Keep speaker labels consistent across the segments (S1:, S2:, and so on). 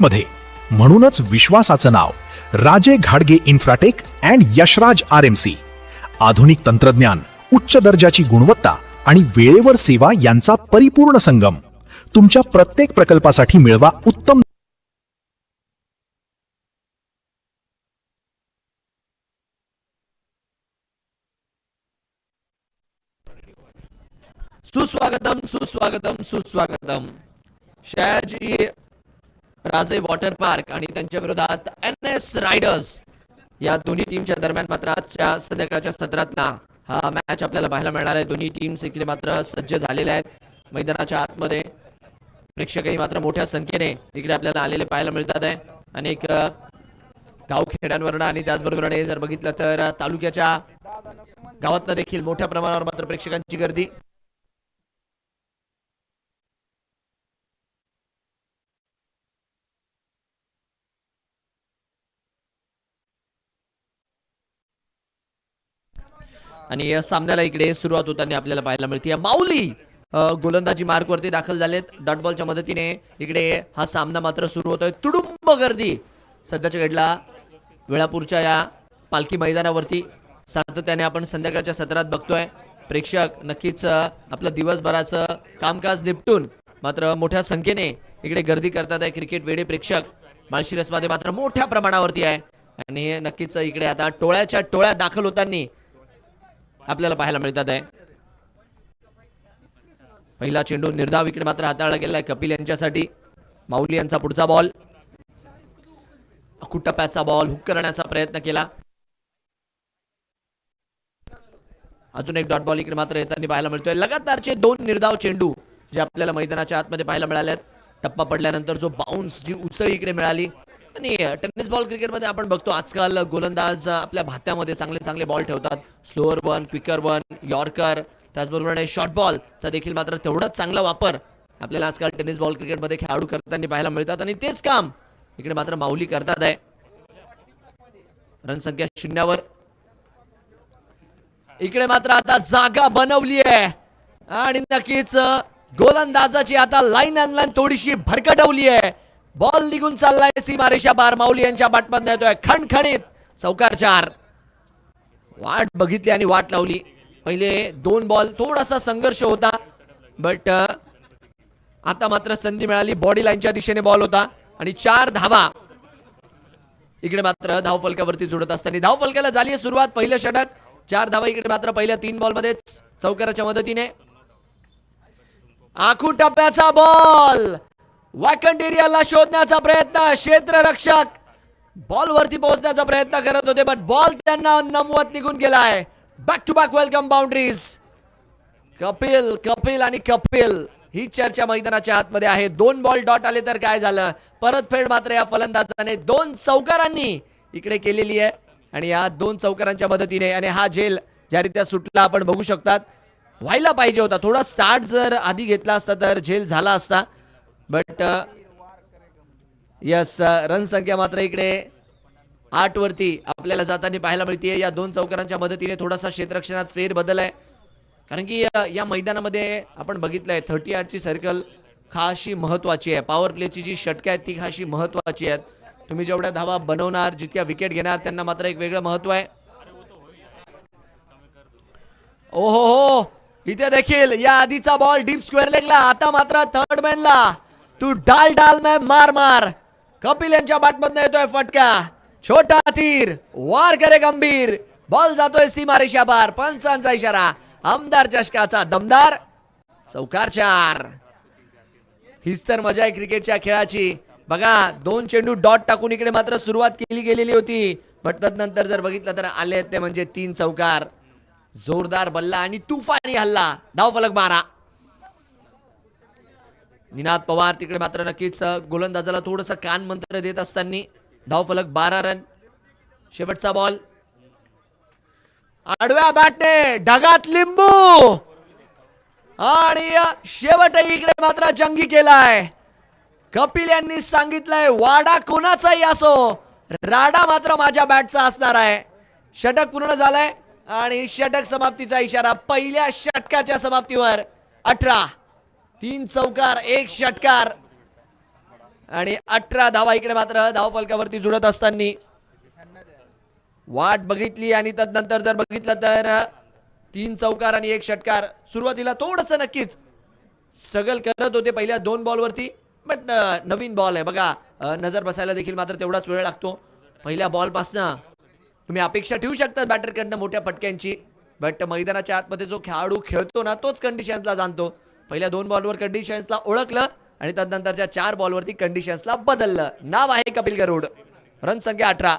S1: मध्ये. म्हणूनच विश्वासाचं नाव राजे घाडगे इन्फ्राटेक अँड यशराज RMC. आधुनिक तंत्रज्ञान, उच्च दर्जाची गुणवत्ता आणि वेळेवर सेवा यांचा परिपूर्ण संगम. तुमच्या प्रत्येक प्रकल्पासाठी मिळवा उत्तम
S2: सुस्वागतम सुस्वागतम सुस्वागतम. शयाजी राजे वॉटर पार्क आणि त्यांच्या विरोधात NS रायडर्स या दोन्ही टीमच्या दरम्यान मात्र आजच्या संध्याकाळच्या सत्रातला हा मॅच आपल्याला पाहायला मिळणार आहे. दोन्ही टीम्स इकडे मात्र सज्ज झालेल्या आहेत. मैदानाच्या आतमध्ये प्रेक्षकही मात्र मोठ्या संख्येने इकडे आपल्याला आलेले पाहायला मिळतात आहे. अनेक गावखेड्यांवरून आणि त्याचबरोबर जर बघितलं तर तालुक्याच्या गावातनं देखील मोठ्या प्रमाणावर मात्र प्रेक्षकांची गर्दी. आणि या सामन्याला इकडे सुरुवात होताना आपल्याला पाहायला मिळते. माऊली गोलंदाजी मार्कवरती दाखल झालेत. डॉट बॉलच्या मदतीने इकडे हा सामना मात्र सुरू होतोय. तुडुंब गर्दी सध्याच्या घडला वेळापूरच्या या पालखी मैदानावरती सातत्याने आपण संध्याकाळच्या सत्रात बघतोय. प्रेक्षक नक्कीच आपलं दिवसभराचं कामकाज निपटून मात्र मोठ्या संख्येने इकडे गर्दी करतात आहे. क्रिकेट वेडे प्रेक्षक माळशिरसमध्ये मात्र मोठ्या प्रमाणावरती आहे आणि हे नक्कीच इकडे आता टोळ्याच्या टोळ्या दाखल होताना आपल्याला पाहायला मिळतात आहे. पहिला चेंडू निर्धाव इकडे मात्र हाताळला गेला आहे कपिल यांच्यासाठी. माऊली यांचा पुढचा बॉल, टप्प्याचा बॉल हुक करण्याचा प्रयत्न केला. अजून एक डॉट बॉल इकडे मात्र येताना पाहायला मिळतोय. लगातारचे दोन निर्धाव चेंडू जे आपल्याला मैदानाच्या आतमध्ये पाहायला मिळाले. टप्पा पडल्यानंतर जो बाउन्स, जी उसळी इकडे मिळाली. आणि टेनिस बॉल क्रिकेटमध्ये आपण बघतो आजकाल गोलंदाज आपल्या भात्यामध्ये चांगले चांगले बॉल ठेवतात. Slower one, quicker one, yorker, त्याचबरोबर शॉर्ट बॉलचा देखील मात्र तेवढाच चांगला वापर आपल्याला आजकाल टेनिस बॉल क्रिकेटमध्ये खेळाडू करताना पाहायला मिळतात. आणि तेच काम इकडे मात्र माऊली करतात आहे. रनसंख्या 0वर. इकडे मात्र आता जागा बनवली आहे आणि नक्कीच गोलंदाजाची आता लाईन अनलाईन थोडीशी भरकटवली आहे. बॉल निघून चाललाय सीमारेषा पार. माऊली यांच्या बॅटमधून येतोय खणखणीत चौकार 4. वाट बघितली आणि वाट लावली. पहिले 2 बॉल थोडासा संघर्ष होता, बट आता मात्र संधी मिळाली. बॉडी लाईनच्या दिशेने बॉल होता आणि 4 धावा इकडे मात्र धावफलकावरती जोडत असताना धावफलकाला झाली सुरुवात. पहिलं षटक, 4 धावा इकडे मात्र पहिल्या 3 बॉल मध्येच चौकाराच्या मदतीने. आखू टप्प्याचा बॉल, वॅकंट एरियाला शोधण्याचा प्रयत्न. क्षेत्ररक्षक बॉल वरती पोहोचण्याचा प्रयत्न करत होते, बट बॉल त्यांना नमवत निघून गेलाय. Back to back welcome boundaries. Kapil Kapil आणि कपिल ही चर्चा मैदानाच्या आतमध्ये आहे. 2 बॉल डॉट आले तर काय झालं. परतफेड मात्र या फलंदाजाने 2 चौकारांनी इकडे केलेली आहे आणि या 2 चौकारांच्या मदतीने आणि हा झेल ज्यारीत्या सुटला आपण बघू शकतात. व्हायला पाहिजे होता थोडा स्टार्ट जर आधी घेतला असता तर झेल झाला असता, बट यस रन संख्या मात्र इकडे 8 वरती आपल्याला जाताना पाहायला मिळते. या 2 चौकारांच्या मदतीने थोडासा क्षेत्ररक्षणात फेर बदल आहे, कारण की या मैदानामध्ये आपण बघितलंय 38ची सर्कल खाशी महत्वाची आहे. पॉवर प्लेची जी षटके आहेत ती खाशी महत्वाची आहेत. तुम्ही जेवढ्या धावा बनवणार, जितक्या विकेट घेणार, त्यांना मात्र एक वेगळं महत्व आहे. ओहो हो, इथे देखील या आधीचा बॉल डीप स्क्वेअर लेगला. आता मात्र थर्ड मॅनला तू डाल डाल में मार मार. कपिल यांच्या बॅटमधून येतोय फटका. छोटा तीर वार करे गंभीर. बॉल जातोय सीमारेषा पार. पंचांचा इशारा. आमदार चषकाचा दमदार चौकार 4. हीच तर मजा आहे क्रिकेटच्या खेळाची. बघा 2 चेंडू डॉट टाकून इकडे मात्र सुरुवात केली गेलेली होती, बट तदनंतर जर बघितलं तर आले ते म्हणजे 3 चौकार. जोरदार बल्ला आणि तुफानी हल्ला. धावफलक 12. निनाद पवार तिकडे मात्र नक्कीच गोलंदाजाला थोडस कान मंत्र देत असताना. धावफलक 12 रन. शेवटचा बॉल आडव्या बॅटने ढगात लिंबू आणि शेवटही इकडे मात्र जंगी केलाय. कपिल यांनी सांगितलंय वाडा कोणाचाही असो, राडा मात्र माझ्या बॅटचा असणार आहे. षटक पूर्ण झालंय आणि षटक समाप्तीचा इशारा. पहिल्या षटकाच्या समाप्तीवर 18. 3 चौकार 1 षटकार. आणि 18 धावा इकडे मात्र धावफलकावरती जुळत असताना वाट बघितली आणि तदनंतर जर बघितलं तर 3 चौकार आणि 1 षटकार. सुरुवातीला थोडस नक्कीच स्ट्रगल करत होते पहिल्या 2 बॉलवरती, बट नवीन बॉल आहे बघा, नजर बसायला देखील मात्र तेवढाच वेळ लागतो. पहिल्या बॉलपासनं तुम्ही अपेक्षा ठेवू शकता बॅटरकडनं मोठ्या फटक्यांची, बट मैदानाच्या आतमध्ये जो खेळाडू खेळतो ना तोच कंडिशन्सला जाणतो. पहिल्या 2 बॉलवर कंडिशन्सला ओळखलं आणि त्यानंतरच्या 4 बॉलवरती कंडिशन्सला बदललं. नाव आहे कपिल गरुड. रन संख्या 18.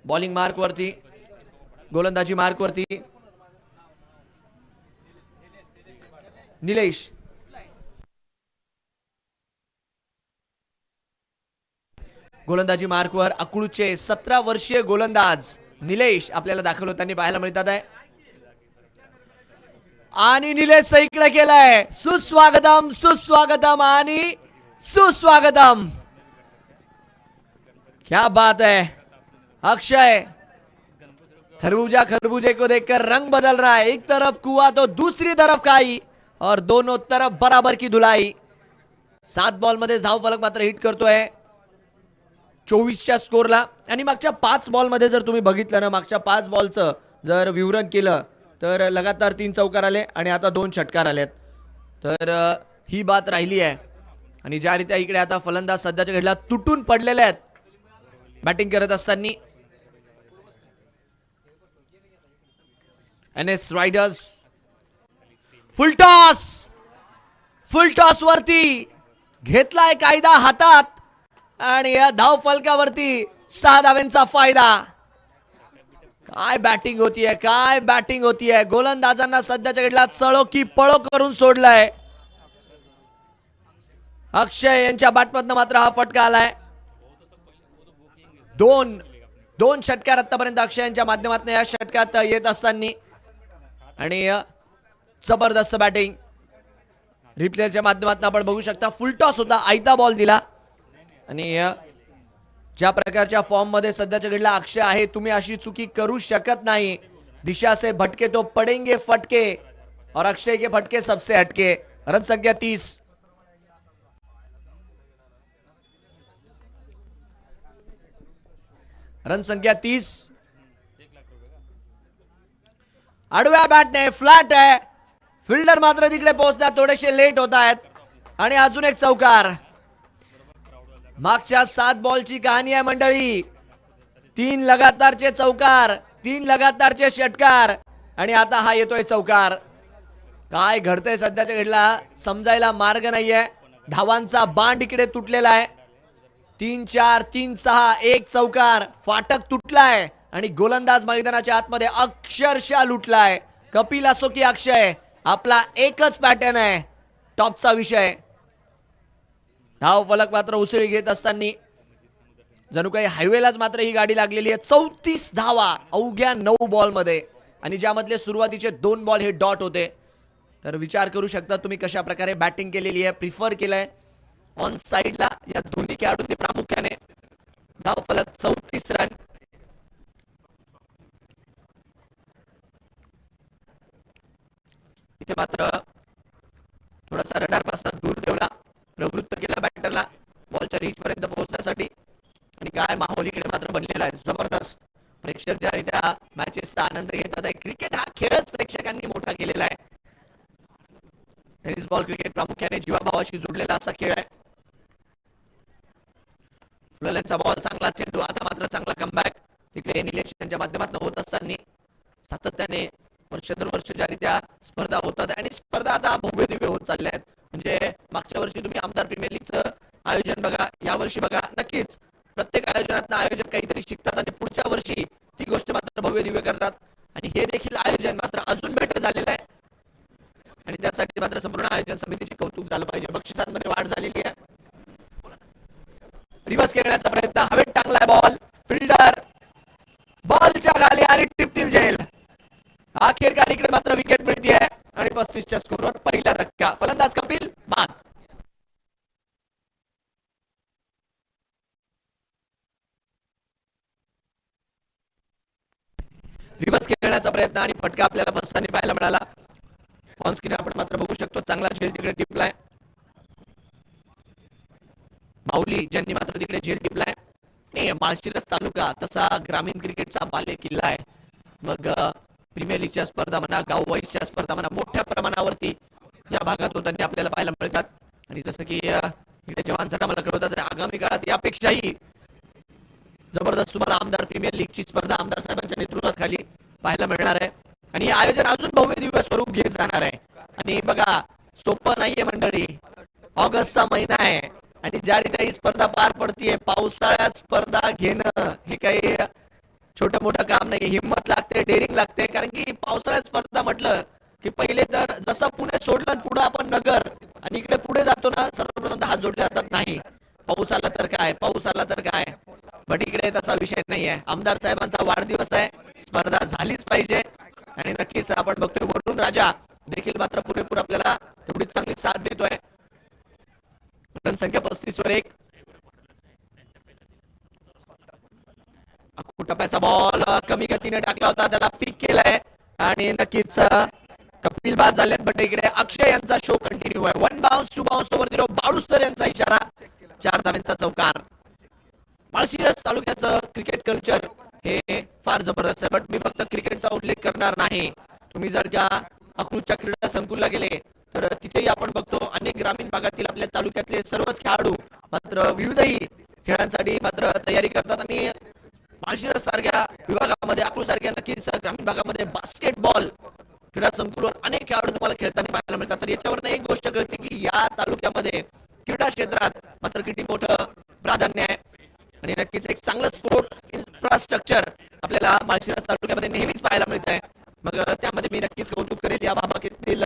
S2: बॉलिंग मार्क वरती, गोलंदाजी मार्क वरती निलेश. गोलंदाजी मार्कवर अकळूचे 17 वर्षीय गोलंदाज निलेश आपल्याला दाखवताना पाहायला मिळतात आहे. आणि निलेश इकडे केलाय. सुस्वागतम सुस्वागतम आणि सुस्वागतम. क्या बात है अक्षय. खरबूजा खरबूजे को देखकर रंग बदल रहा है. एक तरफ कुआ तो दूसरी तरफ खाई और दोनों तरफ बराबर की धुलाई. 7 बॉल मध्ये धावफलक मात्र हिट करतोय 24च्या स्कोरला. आणि मागच्या 5 बॉल मध्ये जर तुम्ही बघितलं ना, मागच्या 5 बॉलचं जर विवरण केलं तर लगातार 3 चौकार आले आणि आता 2 षटकार आलेत. तर ही बात राहिली आहे. आणि ज्या रीत्या इकडे आता फलंदाज सध्याच्या घडीला तुटून पडलेले आहेत बॅटिंग करत असताना. NS रायडर्स फुलटॉस वरती घेतलाय कायदा हातात आणि या धाव फलकावरती 6 धावांचा फायदा. काय बॅटिंग होतीये, काय बॅटिंग होतीये. गोलंदाजांना सध्याच्या घडीला चळो की पळो करून सोडलाय. अक्षय यांच्या बॅटमधनं मात्र हा फटका आलाय. दोन षटकार आतापर्यंत अक्षय यांच्या माध्यमातून या षटकात येत असताना आणि जबरदस्त बॅटिंग रिप्लेच्या माध्यमातून आपण बघू शकता. फुलटॉस होता, आयता बॉल दिला आणि ज्या प्रकारच्या फॉर्म मध्ये सध्याच्या घडीला अक्षय आहे, तुम्ही अशी चुकी करू शकत नाही. दिशा से भटके तो पडेंगे फटके और अक्षय के फटके सबसे हटके. रन संख्या 30. रन संख्या 30. आडव्या बॅटने फ्लॅट आहे. फिल्डर मात्र तिकडे पोहोचण्यात थोडेसे लेट होत आहेत आणि अजून एक चौकार. मागच्या 7 बॉलची कहाणी आहे मंडळी. 3 लगातारचे चौकार, 3 लगातारचे षटकार आणि आता हा येतोय चौकार. काय घडतंय सध्याच्या घडीला समजायला मार्ग नाहीये. धावांचा बांध इकडे तुटलेला आहे. 3-4 3-6 1 चौकार. फाटक तुटलाय आणि गोलंदाज मैदानाच्या आतमध्ये अक्षरशः लुटलाय. कपिल असो की अक्षय, आपला एकच पॅटर्न आहे टॉपचा विषय. धाव फलक मात्र उसळी घेत असताना जणू काही हायवेलाच मात्र ही गाडी लागलेली आहे. 34 धावा अवघ्या 9 बॉल मध्ये आणि ज्यामधले सुरुवातीचे 2 बॉल हे डॉट होते. तर विचार करू शकता तुम्ही कशा प्रकारे बॅटिंग केलेली आहे. प्रिफर केलंय ऑन साइडला या दोन्ही खेळाडूंनी प्रामुख्याने. धाव फलक 34 रन. इथे मात्र थोडासा रडार पासून दूर ठेवला, प्रवृत्त केला बॅटरला बॉलच्या रीच पर्यंत पोहोचण्यासाठी. आणि काय माहोल इकडे मात्र बनलेला आहे जबरदस्त. प्रेक्षक ज्या रीत्या मॅचेसचा आनंद घेतात आहे. क्रिकेट हा खेळच प्रेक्षकांनी मोठा केलेला आहे. टेनिस बॉल क्रिकेट प्रामुख्याने जीवाभावाशी जोडलेला असा खेळ आहे. फुललेचा बॉल, चांगला चेंडू. आता मात्र चांगला कमबॅक तिकडे निलेश यांच्या माध्यमातून होत असताना सातत्याने वर्ष दर वर्ष ज्या रीत्या स्पर्धा होतात आणि स्पर्धा आता भव्य दिव्य होत चालल्या आहेत. म्हणजे मागच्या वर्षी तुम्ही आमदार प्रीमियर लीगचं आयोजन बघा, या वर्षी बघा, नक्कीच प्रत्येक आयोजनात आयोजक काहीतरी शिकतात आणि पुढच्या वर्षी ती गोष्ट मात्र भव्य दिव्य करतात. आणि हे देखील आयोजन मात्र अजून बेटर झालेलं आहे आणि त्यासाठी मात्र संपूर्ण आयोजन समितीचे कौतुक झालं पाहिजे. बक्षिसांमध्ये वाढ झालेली आहे. रिव्हर्स खेळण्याचा प्रयत्न, हवेत टांगलाय बॉल. फिल्डर बॉलच्या खाली आणि टिपतील जेल. अखेरकार इकडे मात्र विकेट मिळते आणि 35च्या स्कोरवर पहिला धक्का. फलंदाज कपिल बाद. रिव्हर्स खेळण्याचा प्रयत्न आणि फटका आपल्याला बसताना पाहायला मिळाला. ऑन स्क्रीन आपण मात्र बघू शकतो चांगला झेल तिकडे टिपलाय. माऊली ज्यांनी मात्र तिकडे झेल टिपलाय. आणि माळशिरस तालुका तसा ग्रामीण क्रिकेटचा बाले किल्ला आहे. मग प्रीमियर लीगच्या स्पर्धा म्हणा, गाव वाईजच्या स्पर्धा म्हणा, मोठ्या प्रमाणावरती या भागात होताना आपल्याला पाहायला मिळतात. आणि जसं की इकडे जवान सटा मला कळवतात आगामी काळात यापेक्षाही जबरदस्त तुम्हाला आमदार प्रीमियर लीगची स्पर्धा आमदार साहेबांच्या नेतृत्वाखाली पाहायला मिळणार आहे. आणि हे आयोजन अजून भव्य दिव्य स्वरूप घेत जाणार आहे. आणि बघा सोपं नाहीये मंडळी, ऑगस्टचा महिना आहे आणि ज्या रीती ही स्पर्धा पार पडतीये, पावसाळ्यात स्पर्धा घेणं हे काही छोटं मोठं काम नाही. हिंमत लागते, डेअरिंग लागते. कारण की पावसाळ्यात स्पर्धा म्हटलं की पहिले तर जसं पुणे सोडलं पुढे आपण नगर आणि इकडे पुढे जातो ना, सर्वप्रथम हात जोडले जातात. नाही पाऊस आला तर काय, पाऊस आला तर काय, बट इकडे तसा विषय नाही आहे. आमदार साहेबांचा वाढदिवस आहे, स्पर्धा झालीच पाहिजे. आणि नक्कीच आपण बघतोय वरुण राजा देखील मात्र पुरेपूर आपल्याला तेवढी चांगली साथ देतोय. रन संख्या 35 वर 1. टप्प्याचा बॉल कमी गतीने टाकला होता, त्याला पिक केलाय आणि नक्कीच कपिल बाद झालेत. बट इकडे अक्षय यांचा शो कंटिन्यू आहे. 1 बाउन्स 2 बाउन्स ओव्हर 0. बाळुस्तर यांचा इशारा, 4 धावांचा चौकार. माळशिरस तालुक्याचं क्रिकेट कल्चर हे फार जबरदस्त आहे. बट मी फक्त क्रिकेटचा उल्लेख करणार नाही. तुम्ही जर का अकलूजच्या क्रीडा संकुलला गेले तर तिथेही आपण बघतो अनेक ग्रामीण भागातील आपल्या तालुक्यातले सर्वच खेळाडू मात्र विविधही खेळांसाठी मात्र तयारी करतात. आणि माळशिरस सारख्या विभागामध्ये, अकलूज सारख्या नक्कीच ग्रामीण भागामध्ये बास्केटबॉल क्रीडा संकुलवर अनेक खेळाडू तुम्हाला खेळताना पाहायला मिळतात. तर याच्यावर एक गोष्ट कळते की या तालुक्यामध्ये क्रीडा क्षेत्रात मात्र किती मोठं प्राधान्य आहे. आणि नक्कीच एक चांगलं स्पोर्ट इन्फ्रास्ट्रक्चर आपल्याला माळशिरस तालुक्यामध्ये नेहमीच पाहायला मिळत आहे. मग त्यामध्ये मी नक्कीच कौतुक करेल या भागातील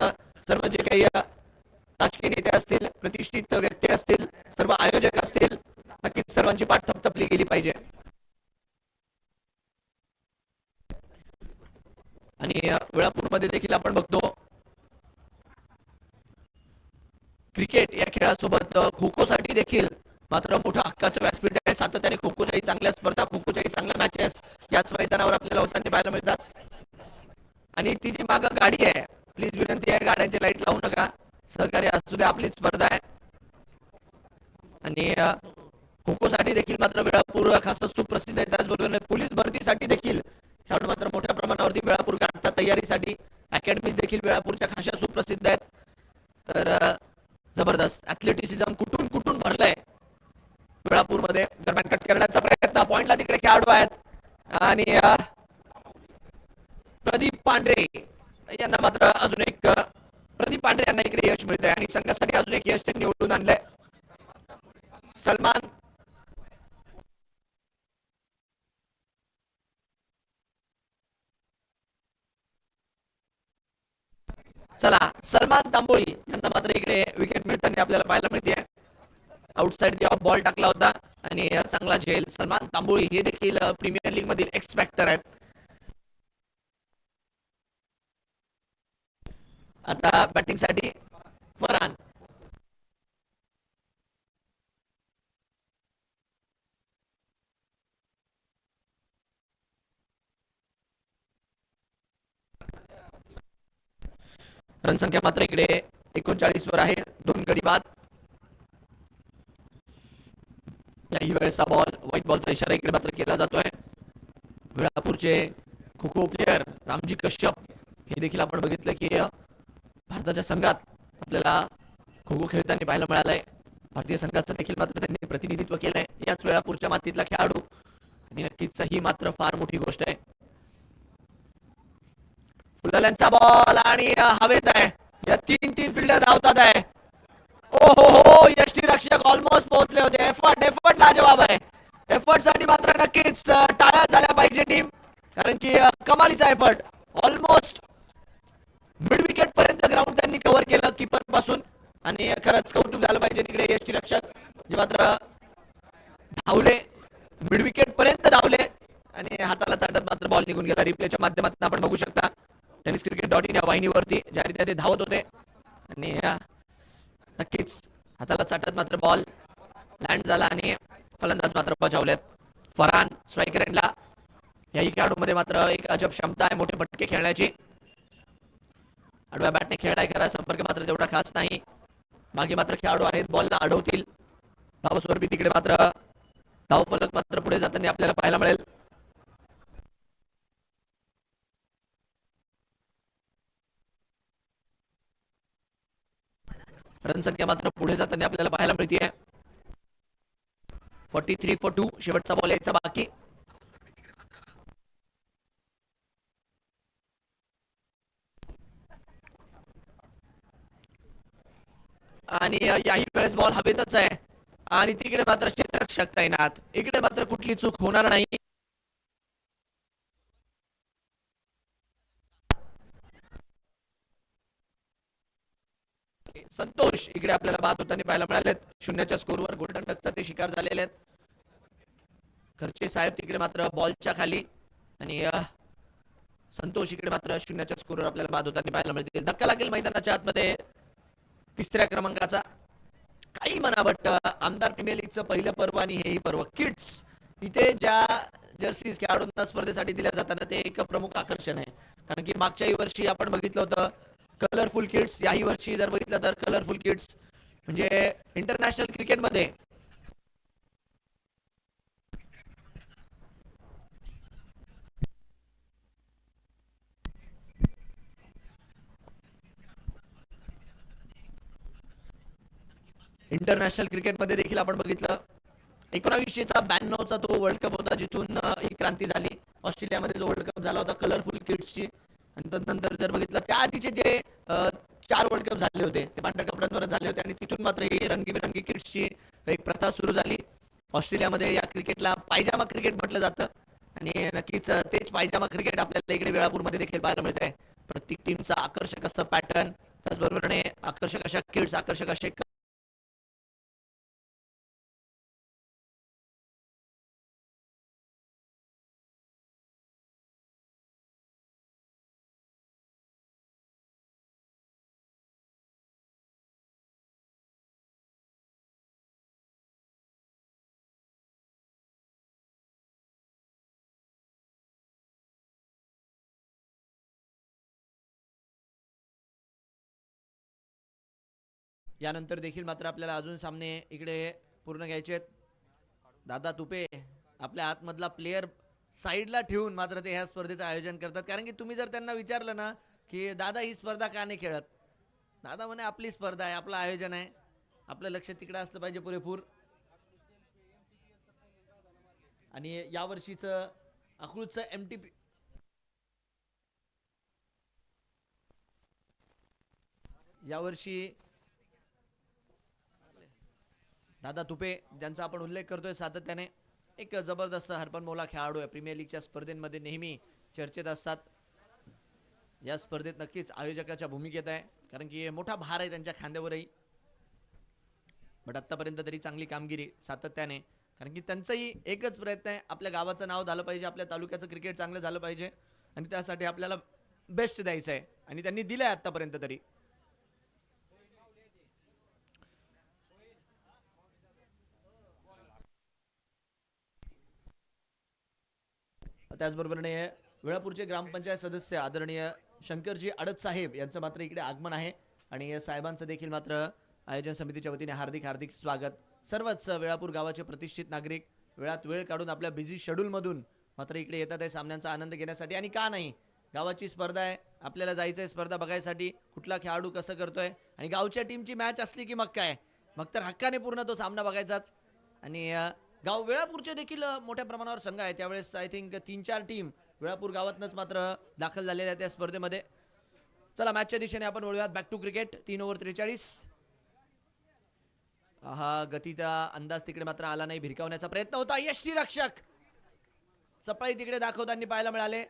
S2: सर्व जे काही राजकीय नेते असतील, प्रतिष्ठित व्यक्ती असतील, सर्व आयोजक असतील, नक्कीच सर्वांची पाठ थपथपली गेली पाहिजे. आणि वेळापूरमध्ये देखील आपण बघतो क्रिकेट या खेळासोबत खो खो साठी देखील मात्र मोठं हक्काचं व्यासपीठ आहे. सातत्याने खो खोच्याही चांगल्या स्पर्धा, खो खोच्याही चांगल्या मॅचेस याच मैदानावर आपल्याला होताना पाहायला मिळतात. आणि ती जी मागं गाडी आहे, प्लीज विनंती आहे गाड्यांची लाईट लावू नका, सहकार्य असू द्या, आपली स्पर्धा आहे. आणि खो खो साठी देखील मात्र वेळापूर खास सुप्रसिद्ध आहे. त्याचबरोबर पोलीस भरतीसाठी देखील खेळाडू मात्र मोठ्या प्रमाणावरती वेळापूर काढतात तयारीसाठी. अकॅडमीज देखील वेळापूरच्या खाशा सुप्रसिद्ध आहेत. तर जबरदस्त ऍथलेटिसिझम कुठून कुठून भरलंय वेळापूरमध्ये. दरम्यान कट करण्याचा प्रयत्न, पॉइंटला तिकडे खेळाडू आहेत आणि प्रदीप पांढरे यांना मात्र अजून एक प्रदीप पांढरे यांना इकडे यश मिळतंय आणि संघासाठी अजून एक यश त्यांनी निवडून आणलंय. सलमान चला सलमान तांबोळी यांना मात्र इकडे विकेट मिळताना आपल्याला पाहायला मिळते. आउटसाइड ऑफ बॉल टाकला होता आणि चांगला झेल. सलमान तांबोळी हे देखील प्रीमियर लीग मधील एक्सपेक्टर आहेत. आता बॅटिंग साठी फरहान. रन संख्या मात्र इकडे 39 वर आहे. 2 गडी बाद. याही वेळेचा बॉल व्हाईट बॉलचा इशारा इकडे मात्र केला जातोय. वेळापूरचे खो खो प्लेयर रामजी कश्यप हे देखील आपण बघितलं की भारताच्या संघात आपल्याला खो खो खेळताना पाहायला मिळालंय. भारतीय संघाचं देखील मात्र त्यांनी प्रतिनिधित्व केलंय याच वेळापूरच्या मातीतला खेळाडू. आणि नक्कीच ही मात्र फार मोठी गोष्ट आहे. फुलल्यांचा बॉल आणि हवेत आहे. या 3 फिल्डर धावतात आहे. ओ हो हो, यष्टीरक्षक ऑलमोस्ट पोहोचले होते. एफर्ट लाजवाब आहे. एफर्ट साठी मात्र नक्कीच टाळ्या झाल्या पाहिजे टीम, कारण की कमालीचा एफर्ट. ऑलमोस्ट मिड विकेट पर्यंत ग्राउंड त्यांनी कव्हर केलं कीपर पासून आणि खरंच कौतुक झालं पाहिजे तिकडे यष्टीरक्षक जे मात्र धावले, मिड विकेट पर्यंत धावले आणि हाताला चाटत मात्र बॉल निघून गेला. रिप्लेच्या माध्यमातून आपण बघू शकता tenniscricket.in या वाहिनीवरती ज्या रीती ते धावत होते आणि नक्कीच हाताला चाटत मात्र बॉल लँड झाला आणि फलंदाज मात्र बचावलेत. फरहान स्ट्रायकर एंडला. याही खेळाडूमध्ये मात्र एक अजब क्षमता आहे मोठे फटके खेळण्याची. आडव्या बॅटने खेळलाय, खरा संपर्क मात्र तेवढा खास नाही. मागे मात्र खेळाडू आहेत, बॉलला अडवतील. धावस्वरूपी तिकडे मात्र धावफलक मात्र पुढे जाताना आपल्याला पाहायला मिळेल. रनसंख्या मात्र पुढे जाताना आपल्याला पाहायला मिळते. 43 for 2 शेवटचा बॉल यायचा बाकी. आणि याही वेळेस बॉल हवेतच आहे आणि तिकडे मात्र क्षेत्ररक्षक तैनात. इकडे मात्र कुठली चूक होणार नाही. संतोष इकडे आपल्याला बाद होताना पाहायला मिळालेत. 0च्या स्कोरवर गोल्डन डकचा ते शिकार झालेले आहेत. खर्चे साहेब तिकडे मात्र बॉलच्या खाली आणि संतोष इकडे मात्र 0च्या स्कोरवर आपल्याला बाद होताना पाहायला मिळतील. धक्का लागेल मैदानाच्या आतमध्ये 3ऱ्या क्रमांकाचा. काही म्हणा बट आमदार प्रीमियर लीगचं पहिलं पर्व आणि हेही पर्व किड्स इथे ज्या जर्सीज खेळाडूंना स्पर्धेसाठी दिल्या जातात ते एक प्रमुख आकर्षण आहे. कारण की मागच्याही वर्षी आपण बघितलं होतं कलरफुल किड्स. याही वर्षी जर बघितलं तर कलरफुल किड्स म्हणजे इंटरनॅशनल क्रिकेटमध्ये क्रिकेटमध्ये देखील आपण बघितलं 1992चा तो वर्ल्ड कप होता जिथून ही क्रांती झाली. ऑस्ट्रेलियामध्ये जो वर्ल्ड कप झाला होता कलरफुल किड्सची. आणि नंतर जर बघितलं त्या आधीचे जे 4 वर्ल्ड कप झाले होते ते पांढऱ्या कपड्यांवर झाले होते आणि तिथून मात्र ही रंगीबेरंगी किड्सची एक प्रथा सुरू झाली. ऑस्ट्रेलियामध्ये या क्रिकेटला पायजामा क्रिकेट म्हटलं जातं आणि नक्कीच तेच पायजामा क्रिकेट आपल्याला इकडे वेळापूरमध्ये देखील पाहायला मिळत आहे. प्रत्येक टीमचा आकर्षक असं पॅटर्न त्याचबरोबरने आकर्षक अशा किड्स आकर्षक असे यानंतर देखील मात्र आपल्याला अजून सामने इकडे पूर्ण घ्यायचे आहेत. दादा तुपे आपल्या आतमधला प्लेयर साईडला ठेवून मात्र ते ह्या स्पर्धेचं आयोजन करतात. कारण की तुम्ही जर त्यांना विचारलं ना की दादा ही स्पर्धा का नाही खेळत, दादा म्हणे आपली स्पर्धा आहे, आपलं आयोजन आहे, आपलं लक्ष तिकडे असलं पाहिजे पुरेपूर. आणि यावर्षीचं अकलूजचं MTP यावर्षी दादा तुपे ज्यांचा आपण उल्लेख करतोय सातत्याने एक जबरदस्त हरपनमौला खेळाडू आहे. प्रीमियर लीगच्या स्पर्धेमध्ये नेहमी चर्चेत असतात. या स्पर्धेत नक्कीच आयोजकाच्या भूमिकेत आहे कारण की मोठा भार आहे त्यांच्या खांद्यावरही. बट आतापर्यंत तरी चांगली कामगिरी सातत्याने. कारण की त्यांचाही एकच प्रयत्न आहे आपल्या गावाचं नाव झालं पाहिजे, आपल्या तालुक्याचं क्रिकेट चांगलं झालं पाहिजे आणि त्यासाठी आपल्याला बेस्ट द्यायचं आहे आणि त्यांनी दिलंय आतापर्यंत तरी. त्याचबरोबरने वेळापूरचे ग्रामपंचायत सदस्य आदरणीय शंकरजी आडत साहेब यांचं मात्र इकडे आगमन आहे आणि साहेबांचं देखील मात्र आयोजन समितीच्या वतीने हार्दिक हार्दिक स्वागत. सर्वच वेळापूर गावाचे प्रतिष्ठित नागरिक वेळात वेळ काढून आपल्या बिझी शेड्यूलमधून मात्र इकडे येतात आहे सामन्यांचा आनंद घेण्यासाठी. आणि का नाही, गावाची स्पर्धा आहे, आपल्याला जायचं आहे स्पर्धा बघायसाठी कुठला खेळाडू कसं करतोय. आणि गावच्या टीमची मॅच असली की मग काय, मग तर हक्काने पूर्ण तो सामना बघायचाच. आणि गाव वेळापूरचे देखील मोठ्या प्रमाणावर संघ आहे. त्यावेळेस आय थिंक 3-4 टीम वेळापूर गावातनंच मात्र दाखल झालेल्या आहेत त्या स्पर्धेमध्ये. चला मॅचच्या दिशेने आपण वळूयात. Back to cricket. 3 ओव्हर 43. हा गतीचा अंदाज तिकडे मात्र आला नाही. भिरकावण्याचा प्रयत्न होता. यष्टीरक्षक सफाई तिकडे दाखवताना पाहायला मिळाले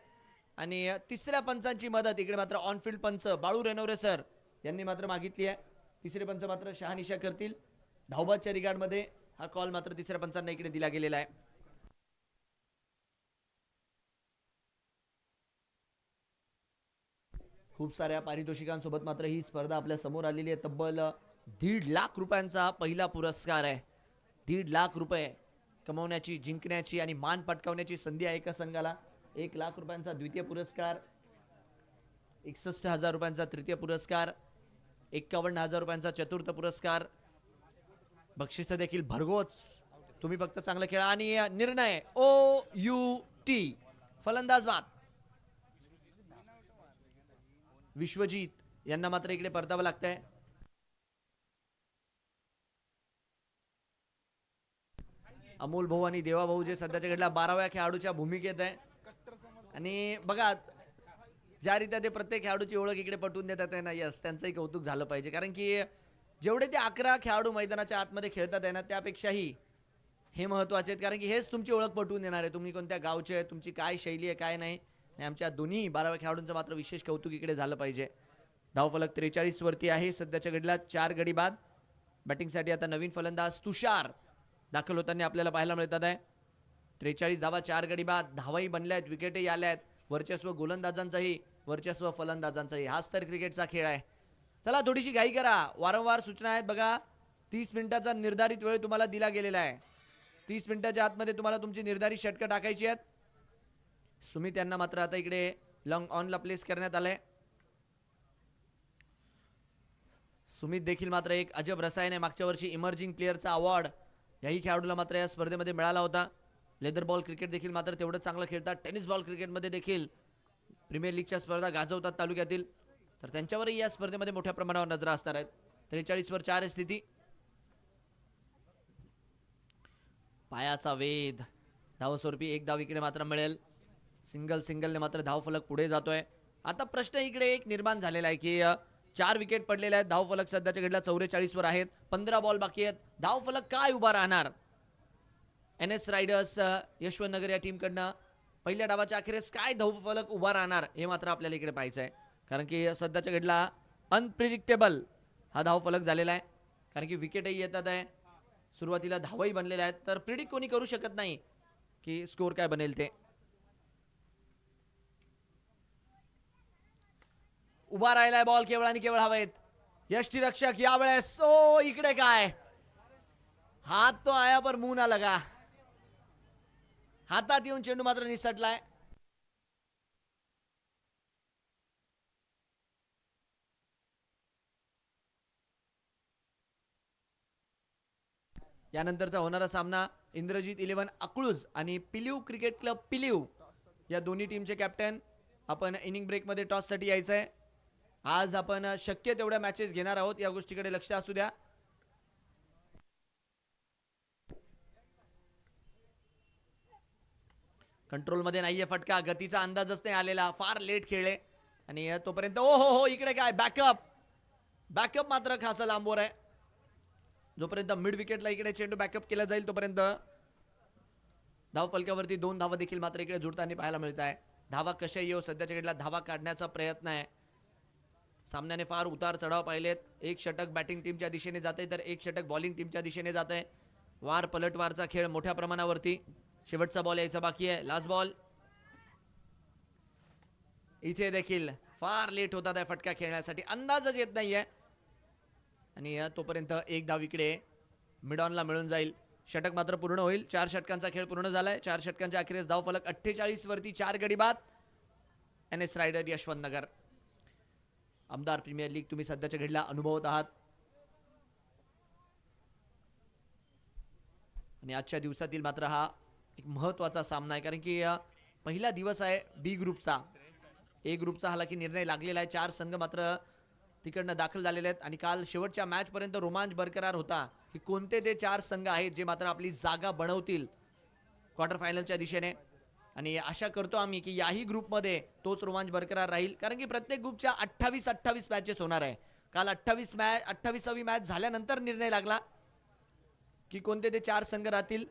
S2: आणि तिसऱ्या पंचांची मदत इकडे मात्र ऑनफिल्ड पंच बाळू रेनोरे सर यांनी मात्र मागितली आहे. तिसरे पंच मात्र शहानिशा करतील. धावबादच्या रिगार्डमध्ये हा कॉल मात्र तिसऱ्या पंचांना इकडे दिला गेलेला आहे. खूप साऱ्या पारितोषिकांसोबत मात्र ही स्पर्धा आपल्या समोर आलेली आहे. तब्बल 1.5 लाख रुपयांचा पहिला पुरस्कार आहे. 1.5 लाख रुपये कमवण्याची, जिंकण्याची आणि मान पटकावण्याची संधी आहे एका संघाला. 1 लाख रुपयांचा द्वितीय पुरस्कार, 61,000 रुपयांचा तृतीय पुरस्कार, 51,000 रुपयांचा चतुर्थ पुरस्कार, बक्षीस देखील भरघोस. तुम्ही फक्त चांगलं खेळा आणि निर्णय OUT. फलंदाज बाद. विश्वजित यांना मात्र इकडे परतावं लागतंय. अमोल भाऊ आणि देवा भाऊ जे सध्याच्या घडल्या 12व्या खेळाडूच्या भूमिकेत आहे. आणि बघा ज्या रीत्या ते प्रत्येक खेळाडूची ओळख इकडे पटवून देतात आहे ना, यस त्यांचंही कौतुक झालं पाहिजे. कारण की जेवढे ते 11 खेळाडू मैदानाच्या आतमध्ये खेळतात आहे ना, त्यापेक्षाही हे महत्त्वाचे आहेत. कारण की हेच तुमची ओळख पटवून देणार आहे, तुम्ही कोणत्या गावचे आहे, तुमची काय शैली आहे काय नाही. आणि आमच्या दोन्ही 12व्या खेळाडूंचं मात्र विशेष कौतुक इकडे झालं पाहिजे. धावफलक 43 वरती आहे सध्याच्या घडीला. 4 गडी बाद. बॅटिंगसाठी आता नवीन फलंदाज तुषार दाखल होताना आपल्याला पाहायला मिळतात आहे. 43 धावा, 4 गडी बाद. धावाही बनल्या आहेत, विकेटही आल्या आहेत. वर्चस्व गोलंदाजांचंही, वर्चस्व फलंदाजांचंही. हाच तर क्रिकेटचा खेळ आहे. चला थोडीशी घाई करा. वारंवार सूचना आहेत बघा. 30 मिनिटाचा निर्धारित वेळ तुम्हाला दिला गेलेला आहे. 30 मिनिटाच्या आतमध्ये तुम्हाला तुमची निर्धारित षटकं टाकायची आहेत. सुमित यांना मात्र आता इकडे लॉंग ऑनला प्लेस करण्यात आलंय. सुमित देखील मात्र एक अजब रसायन आहे. मागच्या वर्षी इमर्जिंग प्लेअरचा अवॉर्ड याही खेळाडूला मात्र या स्पर्धेमध्ये मिळाला होता. लेदर बॉल क्रिकेट देखील मात्र तेवढं चांगलं खेळतात. टेनिस बॉल क्रिकेटमध्ये देखील प्रीमियर लीगच्या स्पर्धा गाजवतात तालुक्यातील. तर त्यांच्यावरही या स्पर्धेमध्ये मोठ्या प्रमाणावर नजर असणार आहेत. 43 वर 4 स्थिती. पायाचा वेध. धावस्वरूपी एक धाव इकडे मात्र मिळेल. सिंगलने मात्र धावफलक पुढे जातोय. आता प्रश्न इकडे एक निर्माण झालेला आहे की 4 विकेट पडलेले आहेत. धावफलक सध्याच्या घडीला 44 वर आहेत. 15 बॉल बाकी आहेत. धावफलक काय उभा राहणार? NS रायडर्स यशवंतनगर या टीमकडनं पहिल्या डावाच्या अखेरीस काय धावफलक उभा राहणार हे मात्र आपल्याला इकडे पाहायचं आहे. कारण की सध्याच्या घडीला अनप्रिडिक्टेबल हा धावफलक झालेला आहे. कारण की विकेटही येतात आहे, सुरुवातीला धावही बनलेल्या आहेत. तर प्रिडिक्ट कोणी करू शकत नाही की स्कोर काय बनेल ते. उभा राहिलाय बॉल केवळ आणि केवळ हवेत. यष्टीरक्षक यावेळेस इकडे काय हात तो आया पर मुंह ना लगा. हातात येऊन चेंडू मात्र निसटलाय. यानंतरचा होणारा सामना इंद्रजित 11 अकळूज आणि पिलीव क्रिकेट क्लब पिलीव या दोन्ही टीमचे कॅप्टन. आपण इनिंग ब्रेकमध्ये टॉससाठी यायचं आहे. आज आपण शक्य तेवढ्या मॅचेस घेणार आहोत, या गोष्टीकडे लक्ष असू द्या. कंट्रोलमध्ये नाहीये फटका. गतीचा अंदाजच नाही आलेला. फार लेट खेळले आणि तोपर्यंत हो इकडे काय बॅकअप मात्र खासा लांबवर आहे. जोपर्यंत मिड विकेटला इकडे चेंडू बॅकअप केला जाईल तोपर्यंत धाव फलकावरती 2 धावा देखील मात्र इकडे जुळताना पाहायला मिळत आहे. धावा कशा येऊ सध्याच्या घडीला धावा काढण्याचा प्रयत्न आहे. सामन्याने फार उतार चढाव पाहिलेत. एक षटक बॅटिंग टीमच्या दिशेने जाते तर एक षटक बॉलिंग टीमच्या दिशेने जात आहे. वार पलटवारचा खेळ मोठ्या प्रमाणावरती. शेवटचा बॉल यायचा बाकी आहे. Last ball. इथे देखील फार लेट होतात आहे फटका खेळण्यासाठी. अंदाजच येत नाहीये आणि तोपर्यंत एक धाव इकडे मिडॉनला मिळून जाईल. षटक मात्र पूर्ण होईल. 4 षटकांचा खेळ पूर्ण झालाय. 4 षटकांच्या अखेरीस धाव फलक 48 वरती 4 गडी बाद. NS rider Yashwantnagar. आमदार प्रीमियर लीग तुम्ही सध्याच्या घडीला अनुभवत आहात आणि आजच्या दिवसातील मात्र हा एक महत्त्वाचा सामना आहे. कारण की पहिला दिवस आहे बी ग्रुपचा. ए ग्रुपचा हालाकी निर्णय लागलेला आहे. 4 संघ मात्र तिकडनं दाखल झालेले आहेत आणि काल शेवटच्या मॅच पर्यंत रोमांच बरकरार होता की कोणते ते 4 संघ आहेत जे मात्र आपली जागा बनवतील क्वार्टर फायनलच्या दिशेने. आणि आशा करतो आम्ही की याही ग्रुपमध्ये तोच रोमांच बरकरार राहील. कारण की प्रत्येक ग्रुपच्या 28 मॅचेस होणार आहे. काल 28वी मॅच झाल्यानंतर निर्णय लागला की कोणते ते 4 संघ राहतील.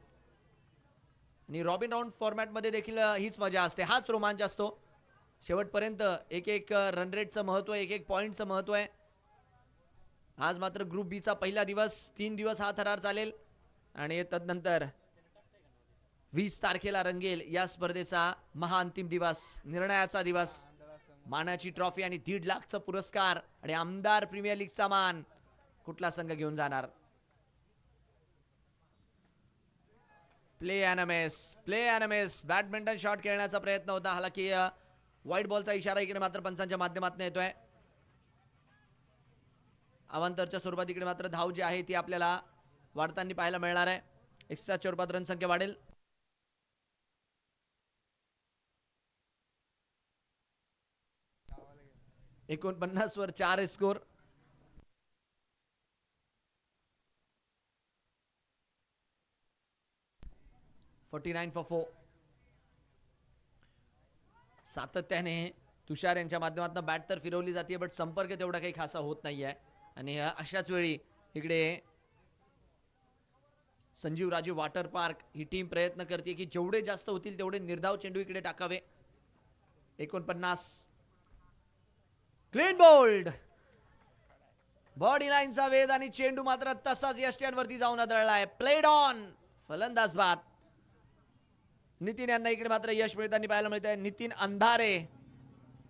S2: आणि रॉबिन राऊंड फॉर्मॅटमध्ये देखील हीच मजा असते, हाच रोमांच असतो. शेवटपर्यंत एक रन रेटचं महत्त्व, एक पॉईंटचं महत्त्व आहे. आज मात्र ग्रुप बीचा पहिला दिवस. 3 दिवस हा थरार चालेल आणि तदनंतर 20 तारखेला रंगेल या स्पर्धेचा महाअंतिम दिवस, निर्णयाचा दिवस. मानाची ट्रॉफी आणि 1.5 लाखचा पुरस्कार आणि आमदार प्रीमियर लीगचा मान कुठला संघ घेऊन जाणार? प्ले अॅनमेस बॅडमिंटन शॉट खेळण्याचा प्रयत्न होता. हालाकी व्हाईट बॉलचा इशारा इकडे मात्र पंचांच्या माध्यमातून येतोय. अवांतरच्या स्वरूपात इकडे मात्र धाव जी आहे ती आपल्याला वाढताना पाहायला मिळणार आहे. एक्स्ट्राच्या रूपात रन संख्या वाढेल. $49 वर 4 स्कोर. $49 for 4. सातत्याने तुषार यांच्या माध्यमातून बॅट तर फिरवली जाते, बट संपर्क तेवढा काही खासा होत नाहीये. आणि अशाच वेळी इकडे संजीव राजे वॉटर पार्क ही टीम प्रयत्न करते की जेवढे जास्त होतील तेवढे निर्धाव चेंडू इकडे टाकावे. 49. Clean bowled. बॉडी लाईनचा वेध आणि चेंडू मात्र तसाच यष्ट्यांवरती जाऊन आदळलाय. Played on. फलंदाज बाद. नितीन यांना इकडे मात्र यश मिळताना पाहायला मिळत आहे. नितीन अंधारे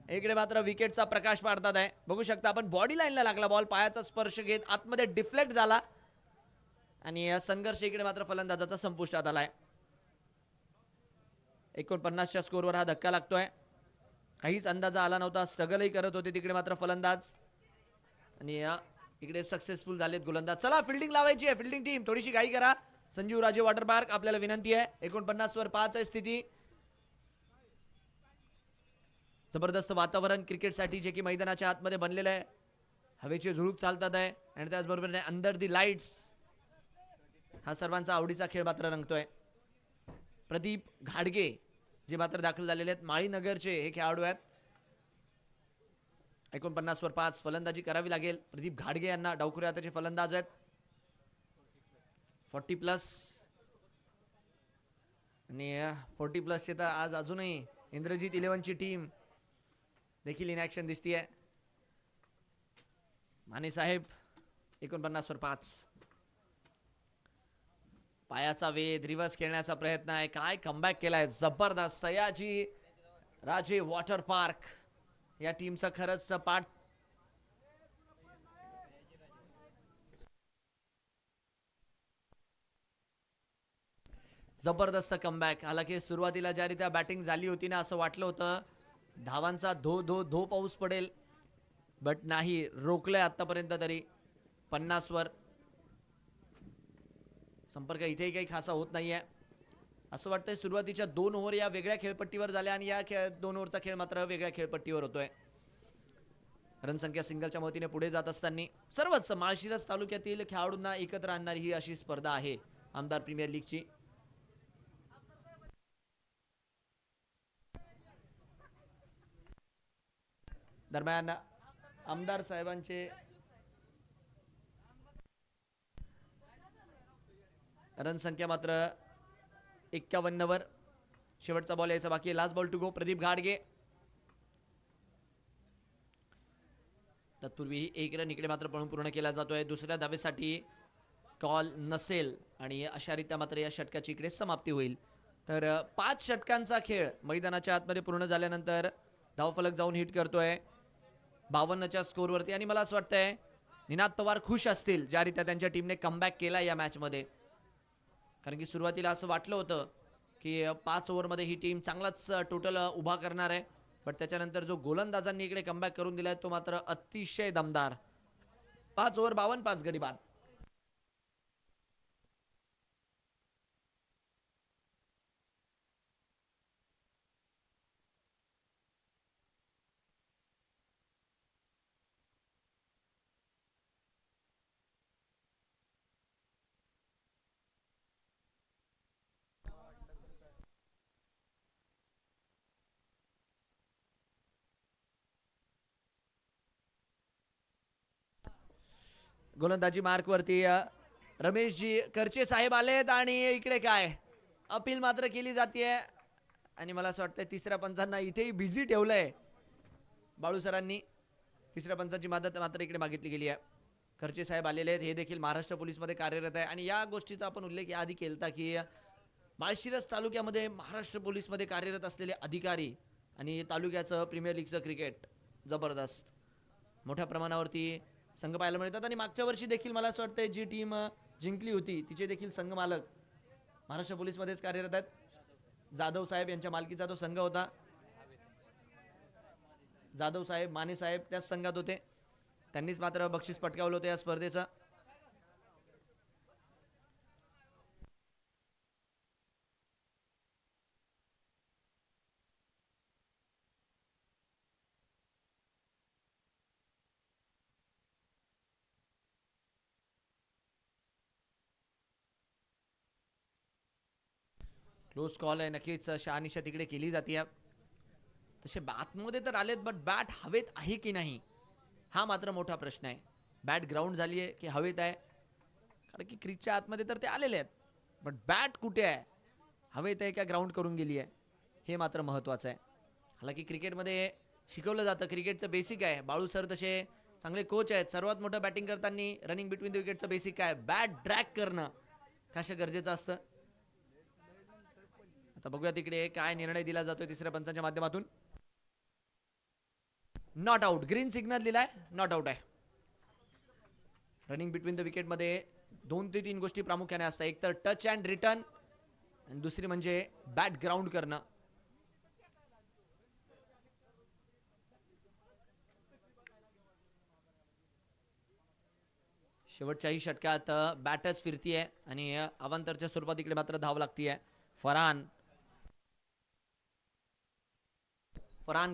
S2: इकडे मात्र विकेटचा प्रकाश पाडतात आहे. बघू शकता आपण बॉडी लाईनला लागला बॉल, पायाचा स्पर्श घेत आतमध्ये डिफ्लेक्ट झाला आणि संघर्ष इकडे मात्र फलंदाजाचा संपुष्टात आलाय. 49च्या स्कोरवर हा धक्का लागतोय. काहीच अंदाजा आला नव्हता. स्ट्रगलही करत होते तिकडे मात्र फलंदाज आणि इकडे सक्सेसफुल झालेत गोलंदाज. चला फिल्डिंग लावायची आहे. फिल्डिंग टीम थोडीशी घाई करा. संजीव राजे वॉटर पार्क आपल्याला विनंती आहे. 49 वर 5 आहे स्थिती. जबरदस्त वातावरण क्रिकेटसाठी जे की मैदानाच्या आतमध्ये बनलेलं आहे. हवेचे झुळूक चालतात आहे आणि त्याचबरोबर अंडर दी लाईट्स हा सर्वांचा आवडीचा खेळ मात्र रंगतोय. प्रदीप घाडगे जे मात्र दाखल झालेले आहेत माळीनगरचे हे खेळाडू आहेत. 49 वर 5 फलंदाजी करावी लागेल. प्रदीप घाडगे यांना डावखुरे हाताचे फलंदाज आहेत. 40+ आणि 40+ चे तर आज अजूनही इंद्रजीत 11ची टीम देखील इन ऍक्शन दिसतीये. माने साहेब 49 वर 5. पायाचा वेध, रिव्हर्स खेळण्याचा प्रयत्न आहे. काय कमबॅक केलाय जबरदस्त. सयाजी राजे वॉटर पार्क या टीमचा खरंच पाठ जबरदस्त कमबॅक. हालाकी सुरुवातीला ज्या रीत्या बॅटिंग झाली होती ना असं वाटलं होतं धावांचा धो धो धो पाऊस पडेल, बट नाही, रोखलंय आतापर्यंत तरी. 50 वर संपर्क इथेही काही खासा होत नाहीये. असं वाटतंय सुरुवातीच्या 2 ओव्हर या वेगळ्या खेळपट्टीवर झाल्या आणि या 2 ओव्हरचा खेळ मात्र वेगळ्या खेळपट्टीवर होतोय. रनसंख्या सिंगलच्या मदतीने पुढे जात असताना सर्वच माळशिरस तालुक्यातील खेळाडूंना एकत्र आणणारी ही अशी स्पर्धा आहे आमदार प्रीमियर लीगची. दरम्यान आमदार साहेबांचे रनसंख्या मात्र 51 वर. शेवटचा बॉल यायचा बाकी. Last ball to go. Pradeep घाडगे. तत्पूर्वी 1 रन इकडे मात्र पळून पूर्ण केला जातोय. दुसऱ्या धावेसाठी कॉल नसेल आणि अशारित्या मात्र या षटकाची इकडे समाप्ती होईल. तर 5 षटकांचा खेळ मैदानाच्या आतमध्ये पूर्ण झाल्यानंतर धावफलक जाऊन हिट करतोय 52च्या स्कोरवरती. आणि मला असं वाटतंय निनाद पवार खुश असतील ज्या रीत्या त्यांच्या टीमने कमबॅक केला या मॅचमध्ये. कारण की सुरुवातीला असं वाटलं होतं की 5 ओव्हरमध्ये ही टीम चांगलाच टोटल उभा करणार आहे, बट त्याच्यानंतर जो गोलंदाजांनी इकडे कमबॅक करून दिलाय तो मात्र अतिशय दमदार. 5 ओव्हर 52, 5 गडी बाद. गोलंदाजी मार्क वरती रमेशजी करचे साहेब आलेत आणि इकडे काय अपील मात्र केली जाते आणि मला असं वाटतं तिसऱ्या पंचांना इथेही बिझी ठेवलंय बाळू सरांनी. तिसऱ्या पंचांची मदत मात्र इकडे मागितली गेली आहे. करचे साहेब आलेले आहेत. हे देखील महाराष्ट्र पोलीसमध्ये कार्यरत आहे आणि या गोष्टीचा आपण उल्लेख याआधी केलता की माळशिरस तालुक्यामध्ये महाराष्ट्र पोलीसमध्ये कार्यरत असलेले अधिकारी आणि तालुक्याचं प्रीमियर लीगचं क्रिकेट जबरदस्त मोठ्या प्रमाणावरती संघ पाहायला मिळतात. आणि मागच्या वर्षी देखील मला असं वाटतं जी टीम जिंकली होती तिचे देखील संघ मालक महाराष्ट्र पोलीसमध्येच कार्यरत आहेत. जाधव साहेब यांच्या मालकीचा तो संघ होता. जाधव साहेब माने साहेब त्याच संघात होते. त्यांनीच मात्र बक्षीस पटकावलं होतं या स्पर्धेचं. क्लोज कॉल आहे, नक्कीच शहानिशा तिकडे केली जाते. तसे आतमध्ये तर आलेत, बट बॅट हवेत आहे की नाही हा मात्र मोठा प्रश्न आहे. बॅट ग्राउंड झाली आहे की हवेत आहे, कारण की क्रिजच्या आतमध्ये तर ते आलेले आहेत, बट बॅट कुठे आहे, हवेत आहे का ग्राउंड करून गेली आहे, हे मात्र महत्त्वाचं आहे. हालाकी क्रिकेटमध्ये शिकवलं जातं, क्रिकेटचं बेसिक आहे. बाळू सर तसे चांगले कोच आहेत. सर्वात मोठं बॅटिंग करताना रनिंग बिटवीन द विकेटचं बेसिक काय, बॅट ड्रॅग करणं कशा गरजेचं असतं. आता बघूया तिकडे काय निर्णय दिला जातोय तिसऱ्या पंचांच्या माध्यमातून. नॉट आउट, ग्रीन सिग्नल दिलाय, नॉट आउट आहे. रनिंग बिटवीन द विकेट मध्ये 2 ते 3 गोष्टी प्रामुख्याने असतात. एक तर टच अँड रिटर्न आणि दुसरी म्हणजे बॅट ग्राउंड करणं. शेवटच्याही षटकात बॅटच फिरतीये आणि अवांतरच्या स्वरूपात इकडे मात्र धाव लागतीये. फरहान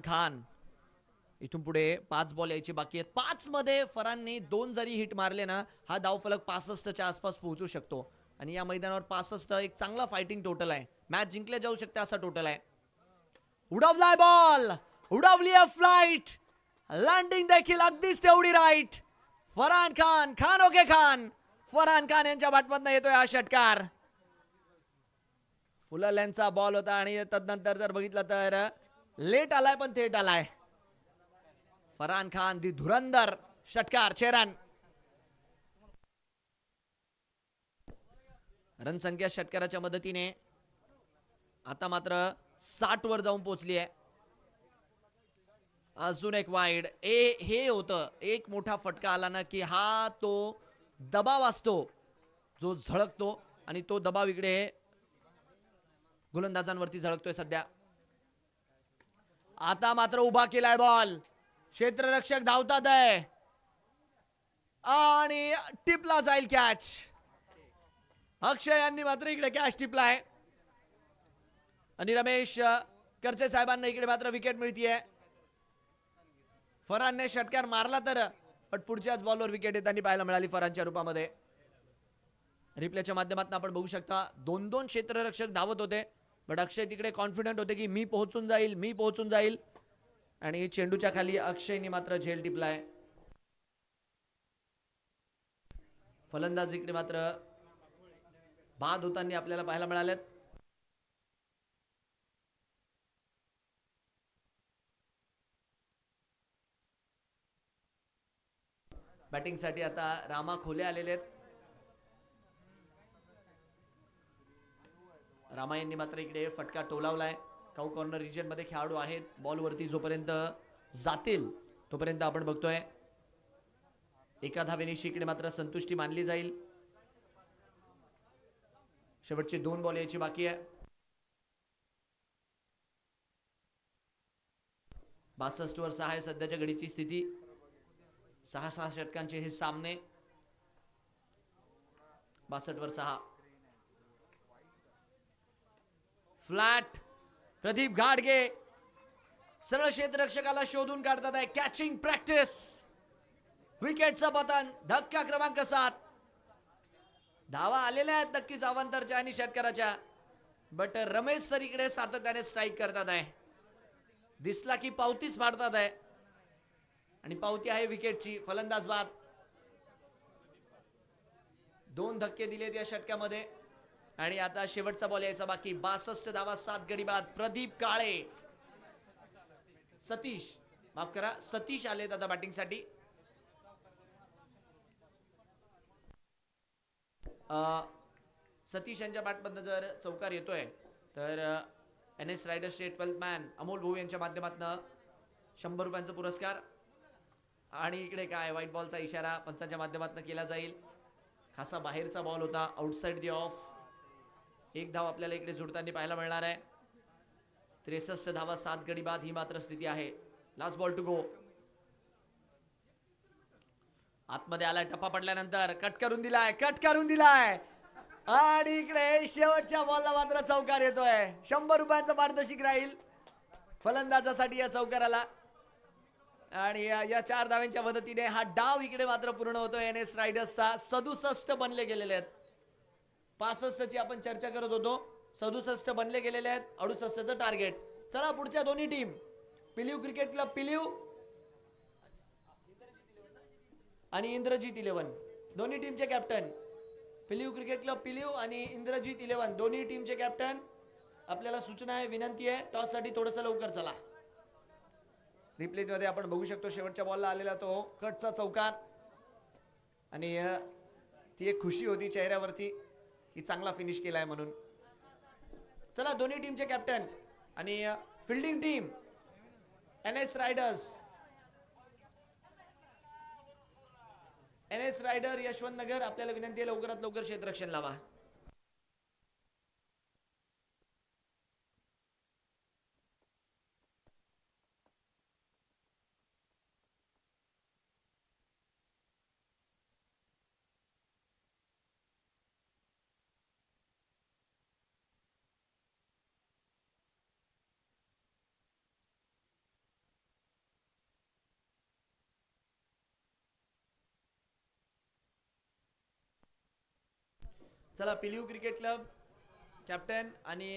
S2: खान इथून पुढे 5 बॉल यायची बाकी आहेत. 5 मध्ये फरहानने 2 जरी हिट मारले ना, हा धावफलक 65च्या आसपास पोहोचू शकतो आणि या मैदानावर 65 एक चांगला फायटिंग टोटल आहे. मॅच जिंकल्या जाऊ शकते असा टोटल आहे. उडवलाय बॉल, उडवली फ्लाइट, लँडिंग देखील अगदीच तेवढी राईट. फरहान खान, खान ओके खान, फरहान खान यांच्या बॅटमधनं येतोय हा षटकार. फुल लेंथचा बॉल होता आणि तदनंतर जर बघितलं तर लेट आलाय पण थेट आलाय. फरहान खान दी धुरंदर षटकार 6 रन. रनसंख्या षटकाराच्या मदतीने आता मात्र 60 वर जाऊन पोहोचली आहे. अजून एक वाईड. हे होतं एक मोठा फटका आला ना की हा तो दबाव असतो जो झळकतो आणि तो दबाव इकडे गोलंदाजांवरती झळकतोय सध्या. आता मात्र उभा केलाय बॉल, क्षेत्ररक्षक धावतात आहे आणि टिपला जाईल कॅच. अक्षय यांनी मात्र इकडे कॅच टिपलाय आणि रमेश करचे साहेबांना इकडे मात्र विकेट मिळतीये. फरहानने षटकार मारला तर पण पुढच्याच बॉलवर विकेट येताना पाहायला मिळाली फरहानच्या रूपामध्ये. रिप्लेच्या माध्यमातून आपण बघू शकता 2-2 क्षेत्ररक्षक धावत होते, बट अक्षय तिकडे कॉन्फिडंट होते की मी पोहोचून जाईल आणि चेंडूच्या खाली अक्षयने मात्र झेल टिपलाय. फलंदाज इकडे मात्र बाद होताना आपल्याला पाहायला मिळालेत. बॅटिंगसाठी आता रामा खोले आलेले आहेत. रामा यांनी मात्र इकडे फटका टोलावलाय. काऊ कॉर्नर रिजन मध्ये खेळाडू आहेत. बॉलवरती जोपर्यंत जातील तोपर्यंत आपण बघतोय एका धावेनिशी इकडे मात्र संतुष्टी मानली जाईल. शेवटचे 2 बॉल यायची बाकी आहे. 62 वर 6 आहे सध्याच्या घडीची स्थिती. 6 षटकांचे हे सामने. 62 वर 6. फ्लॅट. प्रदीप घाडगे सरळ क्षेत्ररक्षकाला शोधून काढतात आहे. Catching practice. विकेटचं पतन. धक्का क्रमांक 7. धावा आलेल्या आहेत नक्कीच अवांतरच्या आणि षटकाराच्या, बट रमेश सर इकडे सातत्याने स्ट्राईक करतात आहे. दिसला की पावतीच मारतात आहे आणि पावती आहे विकेटची. फलंदाज बाद. 2 धक्के दिलेत या षटकामध्ये आणि आता शेवटचा बॉल यायचा बाकी. 62 धावा 7 गडी बाद. प्रदीप काळे, सतीश आलेत आता बॅटिंगसाठी. सतीश यांच्या बॅटमधनं जर चौकार येतोय तर NS रायडर्सचे 12th मॅन अमोल भाऊ यांच्या माध्यमातून 100 रुपयांचा पुरस्कार. आणि इकडे काय व्हाईट बॉलचा इशारा पंचांच्या माध्यमातून केला जाईल. खासा बाहेरचा बॉल होता, आउटसाइड दी ऑफ. 1 धाव आपल्याला इकडे जुळताना पाहायला मिळणार आहे. 63 धावा 7 गडी बाद ही मात्र स्थिती आहे. Last ball to go. आतमध्ये आलाय, टप्पा पडल्यानंतर कट करून दिलाय आणि इकडे शेवटच्या बॉलला मात्र चौकार येतोय. 100 रुपयांचं पारितोषिक राहील फलंदाजासाठी या चौकाराला आणि या 4 धाव्यांच्या मदतीने हा डाव इकडे मात्र पूर्ण होतोय. NS रायडर्सचा 67 बनले गेलेले आहेत. 65 ची आपण चर्चा करत होतो. 67 बनले गेलेले आहेत, 68चं टार्गेट. चला पुढच्या दोन्ही team, Pilive cricket club Pilive आणि इंद्रजीत 11, दोन्ही टीमचे captain. Pilive cricket club Pilive आणि इंद्रजीत 11 दोन्ही टीमचे कॅप्टन. आपल्याला सूचना आहे, विनंती आहे, टॉस साठी थोडंसं लवकर चला. रिप्ले मध्ये आपण बघू शकतो शेवटच्या बॉलला आलेला तो कटचा चौकार आणि ती एक खुशी होती चेहऱ्यावरती की चांगला फिनिश केलाय म्हणून. चला दोन्ही टीमचे कॅप्टन आणि fielding team NS riders, NS rider Yashwant Nagar, आपल्याला विनंती आहे लवकरात लवकर क्षेत्ररक्षण लावा. चला पिलीव क्रिकेट क्लब कॅप्टन आणि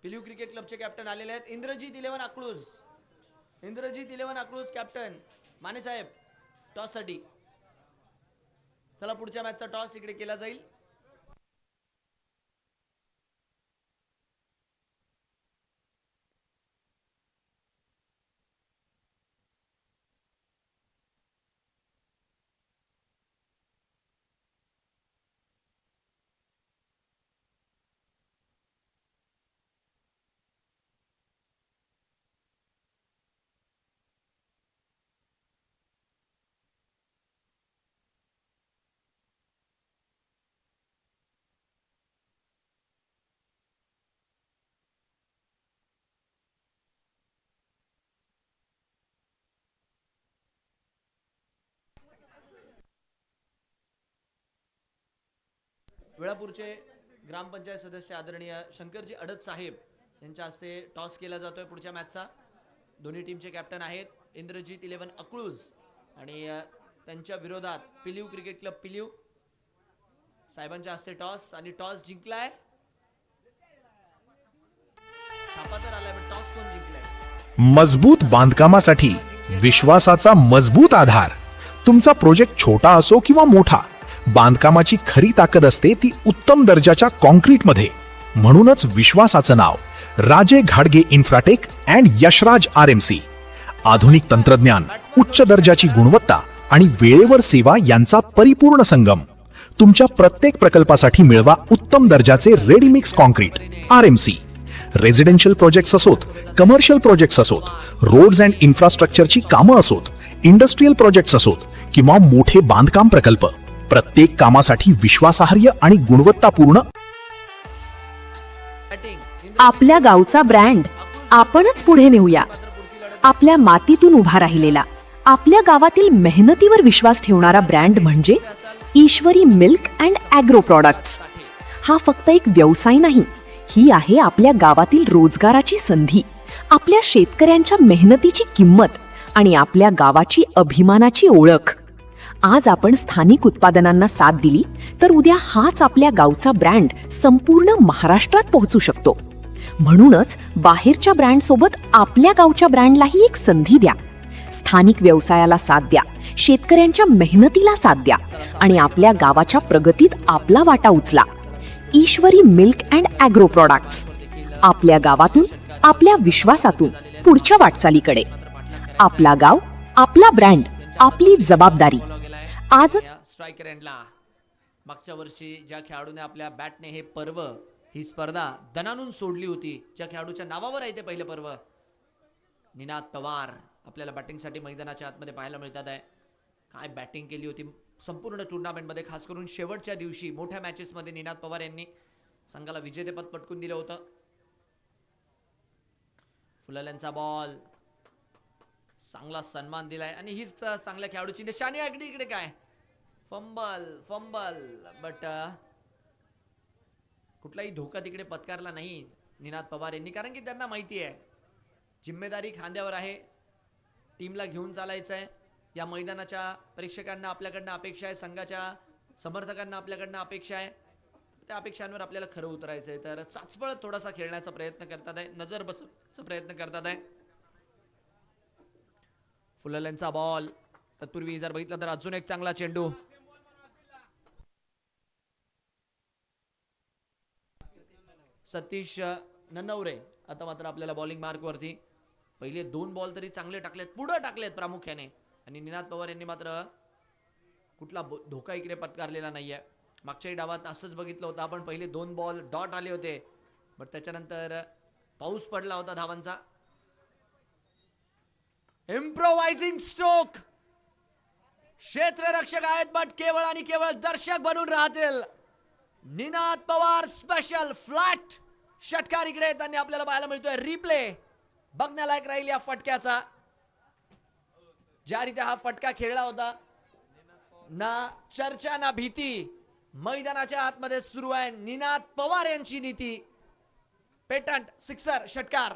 S2: पिलीव क्रिकेट क्लबचे कॅप्टन आलेले आहेत. इंद्रजीत 11 अकलूज, इंद्रजीत 11 अकलूज कॅप्टन. माने साहेब टॉस साठी. चला पुढच्या मॅचचा टॉस इकडे केला जाईल. वेळापूरचे ग्रामपंचायत सदस्य आदरणीय शंकरजी अडत साहेब यांच्या हस्ते टॉस केला जातोय पुढच्या मॅचचा. दोन्ही टीमचे कॅप्टन आहेत इंद्रजीत 11 अकलूज आणि त्यांच्या विरोधात पिलीव क्रिकेट क्लब पिलीव. साहेबांच्या हस्ते टॉस आणि टॉस जिंकलाय. छापा तर आलाय पण टॉस कोण जिंकलाय?
S1: मजबूत बांधकामासाठी विश्वासाचा मजबूत आधार. तुमचा प्रोजेक्ट छोटा असो किंवा मोठा, बांधकामाची खरी ताकद असते ती उत्तम दर्जाच्या कॉन्क्रीटमध्ये. म्हणूनच विश्वासाचं नाव राजे घाडगे इन्फ्राटेक अँड यशराज RMC. आधुनिक तंत्रज्ञान, उच्च दर्जाची गुणवत्ता आणि वेळेवर सेवा यांचा परिपूर्ण संगम. तुमच्या प्रत्येक प्रकल्पासाठी मिळवा उत्तम दर्जाचे ready mix concrete RMC. Residential projects असोत, कमर्शियल प्रोजेक्ट्स असोत, रोड्स अँड इन्फ्रास्ट्रक्चरची कामं असोत, इंडस्ट्रियल प्रोजेक्ट्स असोत किंवा मोठे बांधकाम प्रकल्प, प्रत्येक कामासाठी विश्वासार्ह आणि गुणवत्तापूर्ण
S3: आपल्या गावचा ब्रँड आपणच पुढे नेऊया. आपल्या मातीतून उभा राहिलेला, आपल्या गावातील मेहनतीवर विश्वास ठेवणारा ब्रँड म्हणजे ईश्वरी मिल्क अँड ॲग्रो प्रॉडक्ट्स. हा फक्त एक व्यवसाय नाही, ही आहे आपल्या गावातील रोजगाराची संधी, आपल्या शेतकऱ्यांच्या मेहनतीची किंमत आणि आपल्या गावाची अभिमानाची ओळख. आज आपण स्थानिक उत्पादनांना साथ दिली तर उद्या हाच आपल्या गावचा ब्रँड संपूर्ण महाराष्ट्रात पोहोचू शकतो. म्हणूनच बाहेरच्या ब्रँडसोबत आपल्या गावच्या ब्रँडलाही एक संधी द्या. स्थानिक व्यवसायाला साथ द्या, शेतकऱ्यांच्या मेहनतीला साथ द्या आणि आपल्या गावाच्या प्रगतीत आपला वाटा उचला. ईश्वरी मिल्क अँड ॲग्रो प्रॉडक्ट्स. आपल्या गावातून, आपल्या विश्वासातून पुढच्या वाटचालीकडे. आपला गाव, आपला ब्रँड, आपली जबाबदारी. आजच
S2: स्ट्रायकर एंडला मागच्या वर्षी ज्या खेळाडूने आपल्या बॅटने हे पर्व, ही स्पर्धा दणानून सोडली होती, ज्या खेळाडूच्या नावावर आहे ते पहिलं पर्व, निनाद पवार आपल्याला बॅटिंगसाठी मैदानाच्या आतमध्ये पाहायला मिळतात आहे. काय बॅटिंग केली होती संपूर्ण टुर्नामेंटमध्ये, खास करून शेवटच्या दिवशी मोठ्या मॅचेसमध्ये निनाद पवार यांनी संघाला विजेतेपद पटकून दिलं होतं. फुलाल्यांचा बॉल, चांगला सन्मान दिलाय आणि हीच चांगल्या खेळाडूची निशाणी आहे. इकडे काय फंबल फंबल, बट कुठलाही धोका तिकडे पत्कारला नाही निनाद पवार यांनी, कारण की त्यांना माहिती आहे जिम्मेदारी खांद्यावर आहे, टीमला घेऊन चालायचं आहे. या मैदानाच्या प्रेक्षकांना आपल्याकडनं अपेक्षा आहे, संघाच्या समर्थकांना आपल्याकडनं अपेक्षा आहे. त्या अपेक्षांवर आपल्याला खरं उतरायचंय. तर चाचपळ थोडासा खेळण्याचा प्रयत्न करतात आहे, नजर बसवण्याचा प्रयत्न करतात आहे. फुलरचा बॉल. तत्पूर्वी जर बघितलं तर अजून एक चांगला चेंडू. सतीश नन्नवरे आता मात्र आपल्याला बॉलिंग मार्क वरती. पहिले 2 बॉल तरी चांगले टाकलेत, पुढे टाकलेत प्रामुख्याने. आणि निनाद पवार यांनी मात्र कुठला धोका इकडे पत्कारलेला नाहीये. मागच्याही डावात असंच बघितलं होतं आपण, पहिले 2 बॉल डॉट आले होते, बट त्याच्यानंतर पाऊस पडला होता धावांचा. इम्प्रोवायझिंग स्ट्रोक. क्षेत्ररक्षक आहेत बट केवळ आणि केवळ दर्शक बनून राहतील. निनाद पवार स्पेशल फ्लॅट षटकार इकडे त्यांनी आपल्याला पाहायला मिळतोय. रिप्ले बघण्यालायक राहील या फटक्याचा. ज्या रीत्या हा फटका खेळला होता, ना चर्चा ना भीती, मैदानाच्या आतमध्ये सुरू आहे निनाद पवार यांची नीती. पेटंट सिक्सर षटकार.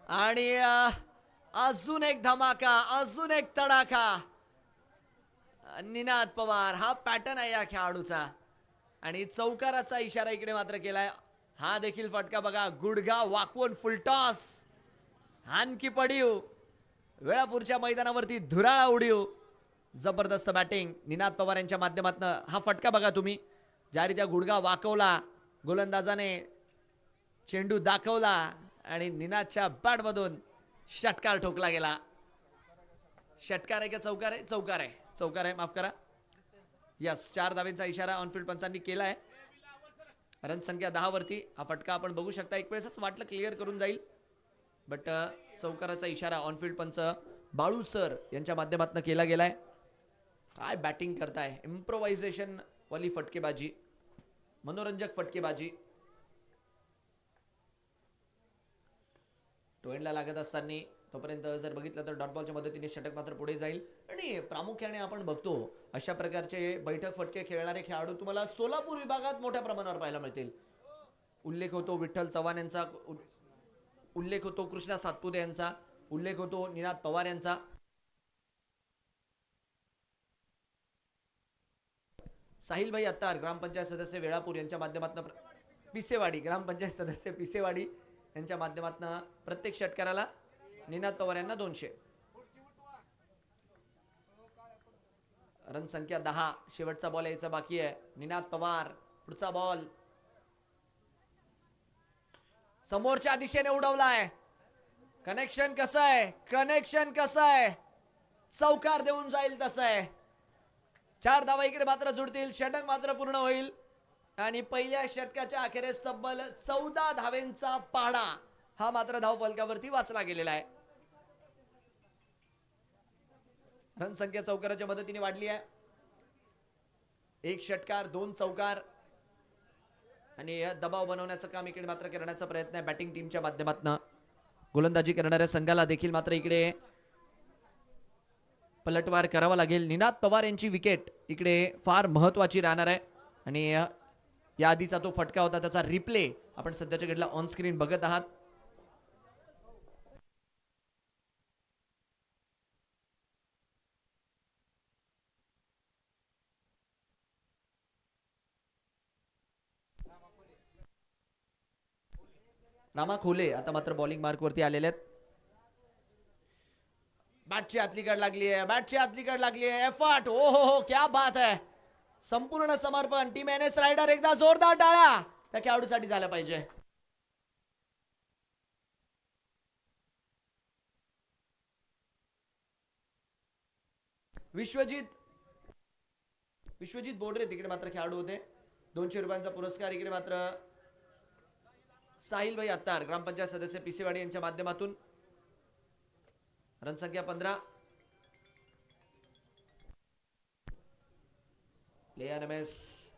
S2: आणि अजून एक धमाका, अजून एक तडाखा. निनाद पवार, हा पॅटर्न आहे या खेळाडूचा. आणि चौकाराचा इशारा इकडे मात्र केलाय. हा देखील फटका बघा, गुडघा वाकवून फुलटॉस. आणखी पडीव, वेळापूरच्या मैदानावरती धुराळा उडीव. जबरदस्त बॅटिंग निनाद पवार यांच्या माध्यमातून. हा फटका बघा तुम्ही, ज्या रीत्या गुडघा वाकवला गोलंदाजाने, चेंडू दाखवला आणि निनादच्या बॅटमधून षटकार ठोकला गेला. षटकार आहे का चौकार आहे? चौकार आहे, चौकार आहे, माफ करा. यस, 4 धावेचा इशारा ऑनफिल्ड पंचांनी केलाय. रन संख्या 10 वरती. हा फटका आपण बघू शकता, एक वेळेस वाटलं क्लिअर करून जाईल, बट चौकाराचा इशारा ऑनफिल्ड पंच बाळू सर यांच्या माध्यमातून केला गेलाय. काय बॅटिंग करताय, इम्प्रोव्हायझेशन वाली फटकेबाजी, मनोरंजक फटकेबाजी. टोएंडला लागत असताना तोपर्यंत जर बघितलं तर डॉट बॉलच्या मदतीने षटक मात्र पुढे जाईल. आणि प्रामुख्याने आपण बघतो अशा प्रकारचे बैठक फटके खेळणारे खेळाडू तुम्हाला सोलापूर विभागात मोठ्या प्रमाणावर पाहायला मिळतील. उल्लेख होतो विठ्ठल चव्हाण यांचा, उल्लेख होतो कृष्णा सातपुते यांचा, उल्लेख होतो निनाद पवार यांचा. साहिल भाई अत्तार ग्रामपंचायत सदस्य वेळापूर यांच्या माध्यमातून, पिसेवाडी ग्रामपंचायत सदस्य पिसेवाडी यांच्या माध्यमातून प्रत्येक षटकाराला निनाद पवार यांना 200. रन संख्या 10. शेवटचा बॉल यायचा बाकी आहे. निनाद पवार, पुढचा बॉल समोरच्या दिशेने उडवलाय. कनेक्शन कसं आहे, कनेक्शन कसं आहे, चौकार देऊन जाईल तसं आहे. 4 धावा इकडे मात्र जुडतील, षटक मात्र पूर्ण होईल. आणि पहिल्या षटकाच्या अखेरीस तब्बल 14 धावेंचा पाढा हा मात्र धाव फलकावरती वाचला गेलेला आहे. रन संख्या चौकाराच्या मदतीने वाढली आहे. 1 षटकार 2 चौकार. आणि दबाव बनवण्याचं काम इकडे मात्र करण्याचा प्रयत्न आहे बॅटिंग टीमच्या माध्यमातून. गोलंदाजी करणाऱ्या संघाला देखील मात्र इकडे पलटवार करावा लागेल. निनाद पवार यांची विकेट इकडे फार महत्वाची राहणार आहे. आणि या आधीचा तो फटका होता, त्याचा रिप्ले आपण सध्याच्या घडीला ऑन स्क्रीन बघत आहात. रामा खोले आता मात्र बॉलिंग मार्क वरती आलेले आहेत. बॅटची आतली कड लागली आहे, बॅटची आतली कड लागली आहे. एफर्ट, ओ हो, क्या बात आहे. संपूर्ण समर्पण. टीम एन एस रायडर एकदा जोरदार टाळ्या त्या खेळाडूसाठी झाल्या पाहिजे. विश्वजित बोडरे तिकडे मात्र खेळाडू होते. 200 रुपयांचा पुरस्कार इकडे मात्र साहिल भाई अत्तार ग्रामपंचायत सदस्य पिसेवाडी यांच्या माध्यमातून. रन संख्या 15. एस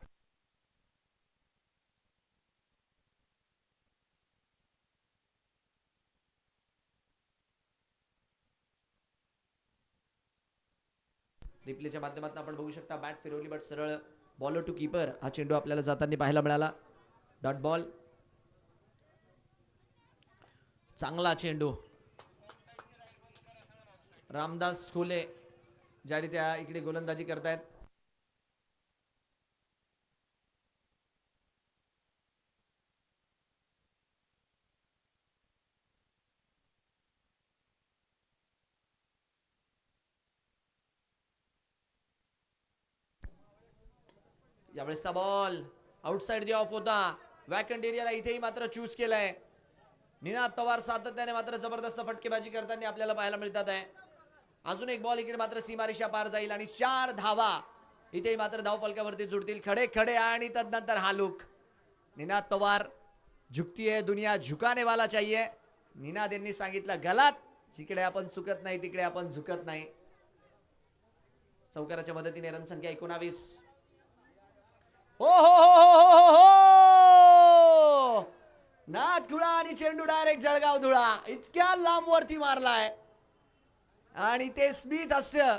S2: रिप्लेच्या माध्यमातून आपण बघू शकता बॅट फिरवली बट सरळ बॉलर टू कीपर हा चेंडू आपल्याला जाताना पाहायला मिळाला. Dot ball. चांगला चेंडू. रामदास खोले ज्यारीत्या इकडे गोलंदाजी करतायत. यावेळेसचा बॉल आउटसाइड दी ऑफ होता. वॅकंट एरियाला इथेही मात्र चूज केलाय. निनाद पवार सातत्याने मात्र जबरदस्त फटकेबाजी करताना आपल्याला पाहायला मिळतात आहे. अजून एक बॉल इकडे मात्र सीमारेषा पार जाईल आणि 4 धावा इथे मात्र धाव फलकावरती जुडतील. खडे खडे आणि तदनंतर हा लुक. निनाद पवार झुकती है दुनिया झुकाने वाला चाहिए. निनाद यांनी सांगितलं गलात, जिकडे आपण चुकत नाही तिकडे आपण झुकत नाही. चौकाराच्या मदतीने रणसंख्या 19. हो हो हो हो हो हो, नाथ खुळा आणि चेंडू डायरेक्ट जळगाव धुळा. इतक्या लांब वरती मारलाय आणि ते स्मिथ हास्य.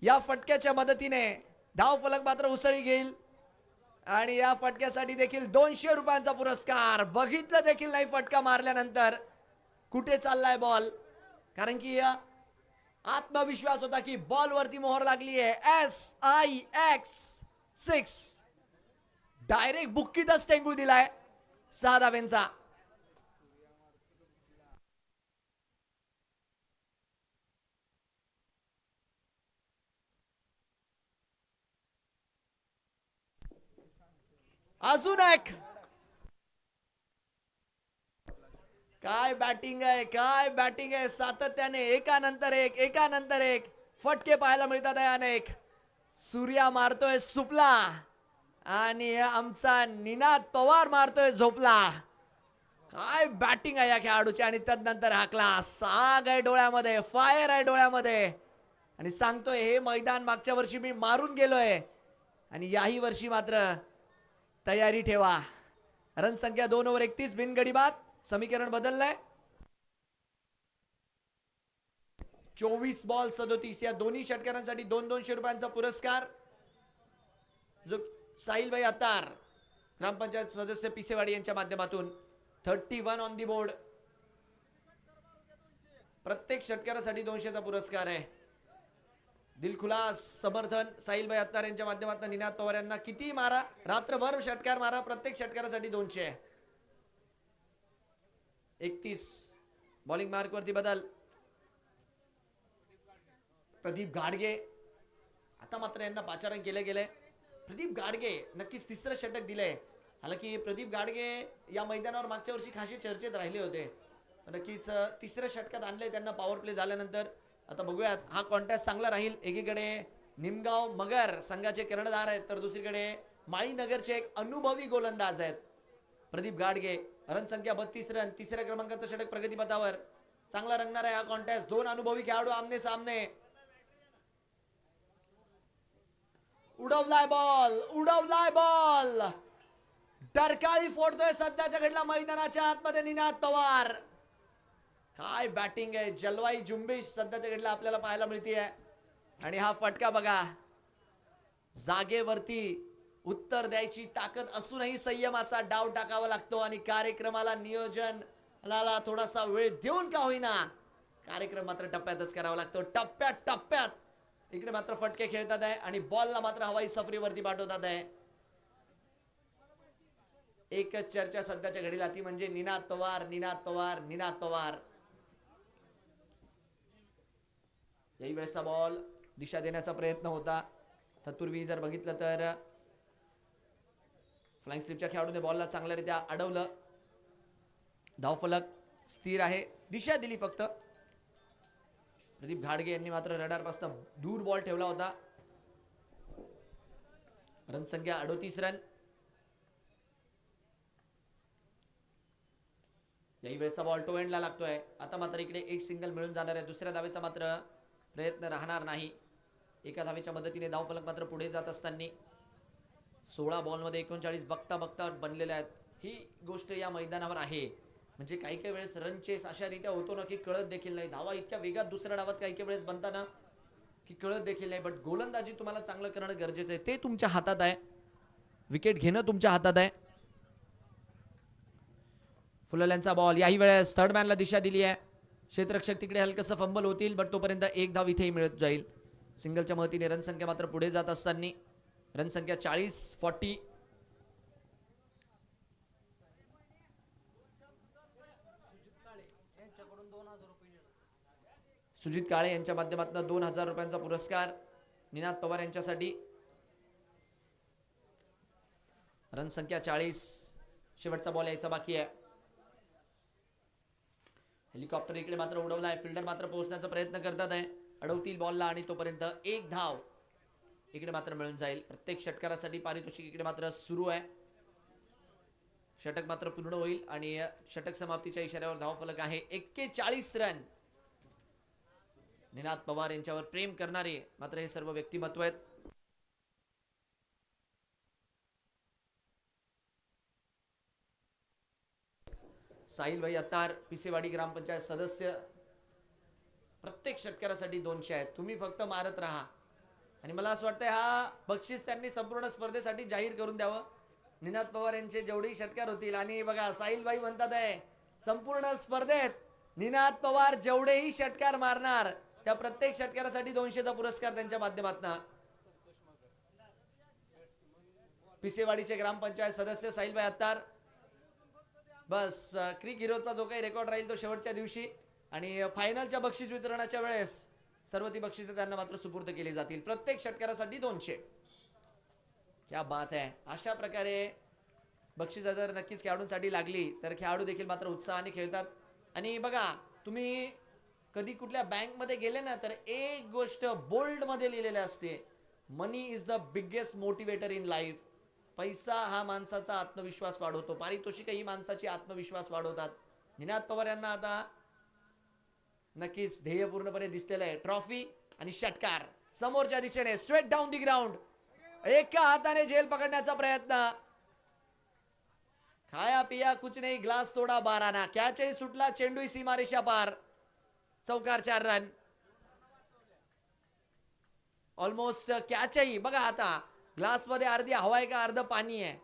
S2: या फटक्याच्या मदतीने धाव फलक मात्र उसळी घेईल आणि या फटक्यासाठी देखील 200 रुपयांचा पुरस्कार. बघितलं देखील नाही फटका मारल्यानंतर कुठे चाललाय बॉल, कारण की आत्मविश्वास होता की बॉल वरती मोहर लागली आहे. SIX डायरेक्ट बुक्कीतच टेंगू दिलाय 6 धाव्यांचा. अजून एक. काय बॅटिंग आहे, काय बॅटिंग आहे. सातत्याने एकानंतर एक फटके पाहायला मिळतात आहे अनेक. सूर्या मारतोय सुपला आणि आमचा निनाद पवार मारतोय झोपला. काय बॅटिंग आहे या खेळाडूची. आणि तदनंतर हा क्लास. आग आहे डोळ्यामध्ये, फायर आहे डोळ्यामध्ये आणि सांगतोय हे मैदान मागच्या वर्षी मी मारून गेलोय आणि याही वर्षी मात्र तयारी ठेवा. रनसंख्या 2 ओव्हर 31 बिनगडी बाद. समीकरण बदललंय. 24 बॉल 37. या दोन्ही षटकारांसाठी 200 रुपयांचा पुरस्कार जो साहिलभाई अत्तार ग्रामपंचायत सदस्य पिसेवाडी यांच्या माध्यमातून 31 ऑन दी बोर्ड. प्रत्येक षटकारासाठी 200चा पुरस्कार आहे. दिलखुलास समर्थन साहिलभाई अत्तार यांच्या माध्यमातून निनाद पवार यांना. किती मारा, रात्रभर षटकार मारा, प्रत्येक षटकारासाठी 200 आहे. 31 बॉलिंग मार्क वरती बदल. प्रदीप गाडगे आता मात्र यांना पाचारण केले गेले. प्रदीप गाडगे नक्कीच तिसरं षटक दिलंय. हालाकी प्रदीप गाडगे या मैदानावर मागच्या वर्षी खाशी चर्चेत राहिले होते. नक्कीच तिसऱ्या षटकात आणले त्यांना पॉवर प्ले झाल्यानंतर. आता बघूयात हा कॉन्टेस्ट चांगला राहील. एकीकडे निमगाव मगर संघाचे कर्णधार आहेत तर दुसरीकडे माळीनगरचे एक अनुभवी गोलंदाज आहेत प्रदीप गाडगे. रनसंख्या 32 रन. तिसऱ्या क्रमांकाचं षटक प्रगतीपथावर. चांगला रंगणार आहे हा कॉन्टेस्ट. 2 अनुभवी खेळाडू आमने सामने. उडवलाय बॉल. डरकाळी फोडतोय सध्याच्या घडला मैदानाच्या आतमध्ये निनाद पवार. काय बॅटिंग आहे. जलवाई जुंबीश सध्याच्या घडला आपल्याला पाहायला मिळते आहे. आणि हा फटका बघा. जागेवरती उत्तर द्यायची ताकद असूनही संयमाचा डाव टाकावा लागतो आणि कार्यक्रमाला नियोजनाला थोडासा वेळ देऊन का होईना कार्यक्रम मात्र टप्प्यातच करावा लागतो. टप्प्यात इकडे मात्र फटके खेळतात आहे आणि बॉलला मात्र हवाई सफरीवरती पाठवतात आहे. एकच चर्चा सध्याच्या घडीला ती म्हणजे निनाद पवार. याही वेळेचा बॉल दिशा देण्याचा प्रयत्न होता. तत्पूर्वी जर बघितलं तर फ्लाइंग स्लिपच्या खेळाडूने बॉलला चांगल्यारीत्या अडवलं. धावफलक स्थिर आहे. दिशा दिली फक्त. प्रदीप घाडगे यांनी मात्र रडार पासून दूर बॉल ठेवला होता. रनसंख्या 38 रन. याही वेळेचा बॉल टो एंडला लागतोय. आता मात्र इकडे एक सिंगल मिळून जाणार आहे. दुसऱ्या धावेचा मात्र प्रयत्न राहणार नाही. एका धावेच्या मदतीने धावफलक मात्र पुढे जात असताना 16 बॉलमध्ये 39 बघता बनलेल्या आहेत. ही गोष्ट या मैदानावर आहे. म्हणजे काही वेळेस रन चेस अशा रीत्या होतो ना की कळत देखील नाही. धावा इतक्या वेगात दुसऱ्या डावात काही वेळेस बनताना की कळत देखील नाही. बट गोलंदाजी तुम्हाला चांगलं करणं गरजेचं आहे. ते तुमच्या हातात आहे. विकेट घेणं तुमच्या हातात आहे. फुलरल्यांचा बॉल, याही वेळेस थर्ड मॅनला दिशा दिली आहे. क्षेत्ररक्षक तिकडे हलकसं फंबल होतील, बट तोपर्यंत एक धाव इथेही मिळत जाईल. सिंगलच्या मदतीने रनसंख्या मात्र पुढे जात असताना रनसंख्या 40-40. सुजित काळे यांच्या माध्यमातून 2000 रुपयांचा पुरस्कार निनाद पवार यांच्यासाठी. रनसंख्या 40. शेवटचा बॉल यायचा बाकी आहे. हेलिकॉप्टर इकडे मात्र उडवलाय. फिल्डर मात्र पोहोचण्याचा प्रयत्न करतात आहे, अडवतील बॉलला आणि तोपर्यंत एक धाव इकडे मात्र मिळून जाईल. प्रत्येक षटकारासाठी पारितोषिक इकडे मात्र सुरू आहे. षटक मात्र पूर्ण होईल आणि षटक समाप्तीच्या इशाऱ्यावर धावफलक आहे. 41 रन. निनाद पवार यांच्यावर प्रेम करणारे मात्र हे सर्व व्यक्तिमत्व आहेत. साहिल भाई अत्तार, पिसेवाडी ग्रामपंचायत सदस्य. प्रत्येक षटकारासाठी 200 आहेत. तुम्ही फक्त मारत राहा. आणि मला असं वाटतंय हा बक्षीस त्यांनी संपूर्ण स्पर्धेसाठी जाहीर करून द्यावं. निनाद पवार यांचे जेवढेही षटकार होतील, आणि बघा साहिल भाई म्हणतात आहे संपूर्ण स्पर्धेत निनाद पवार जेवढेही षटकार मारणार त्या प्रत्येक षटकारासाठी 200चा पुरस्कार त्यांच्या माध्यमातून. पिसेवाडीचे ग्रामपंचायत सदस्य साहिल भाई अत्तार. बस क्रिक हिरोचा जो काही रेकॉर्ड राहील तो शेवटच्या दिवशी, आणि फायनलच्या बक्षीस वितरणाच्या वेळेस सर्व ती बक्षिसे त्यांना मात्र सुपूर्द केली जातील. प्रत्येक षटकारासाठी 200. क्या बात आहे. अशा प्रकारे बक्षीस जर नक्कीच खेळाडूंसाठी लागली तर खेळाडू देखील मात्र उत्साहाने खेळतात. आणि बघा, तुम्ही कधी कुठल्या बँकमध्ये गेले ना तर एक गोष्ट बोल्ड मध्ये लिहिलेली असते, money is the biggest motivator in life. पैसा हा माणसाचा आत्मविश्वास वाढवतो. पारितोषिक ही माणसाची आत्मविश्वास वाढवतात. निनाद पवार यांना आता नक्कीच ध्येय पूर्णपणे दिसलेलं आहे. ट्रॉफी आणि षटकार समोरच्या दिशेने स्ट्रेट डाऊन दी ग्राउंड. एका हाताने झेल पकडण्याचा प्रयत्न. खाया पिया कुछ नाही, ग्लास तोडा बाराना. कॅचही सुटला, चेंडू सीमारेषा पार. चौकार 4 रन. ऑलमोस्ट कॅचही बघा, आता ग्लास मध्ये अर्धी हवा आहे का अर्ध पाणी आहे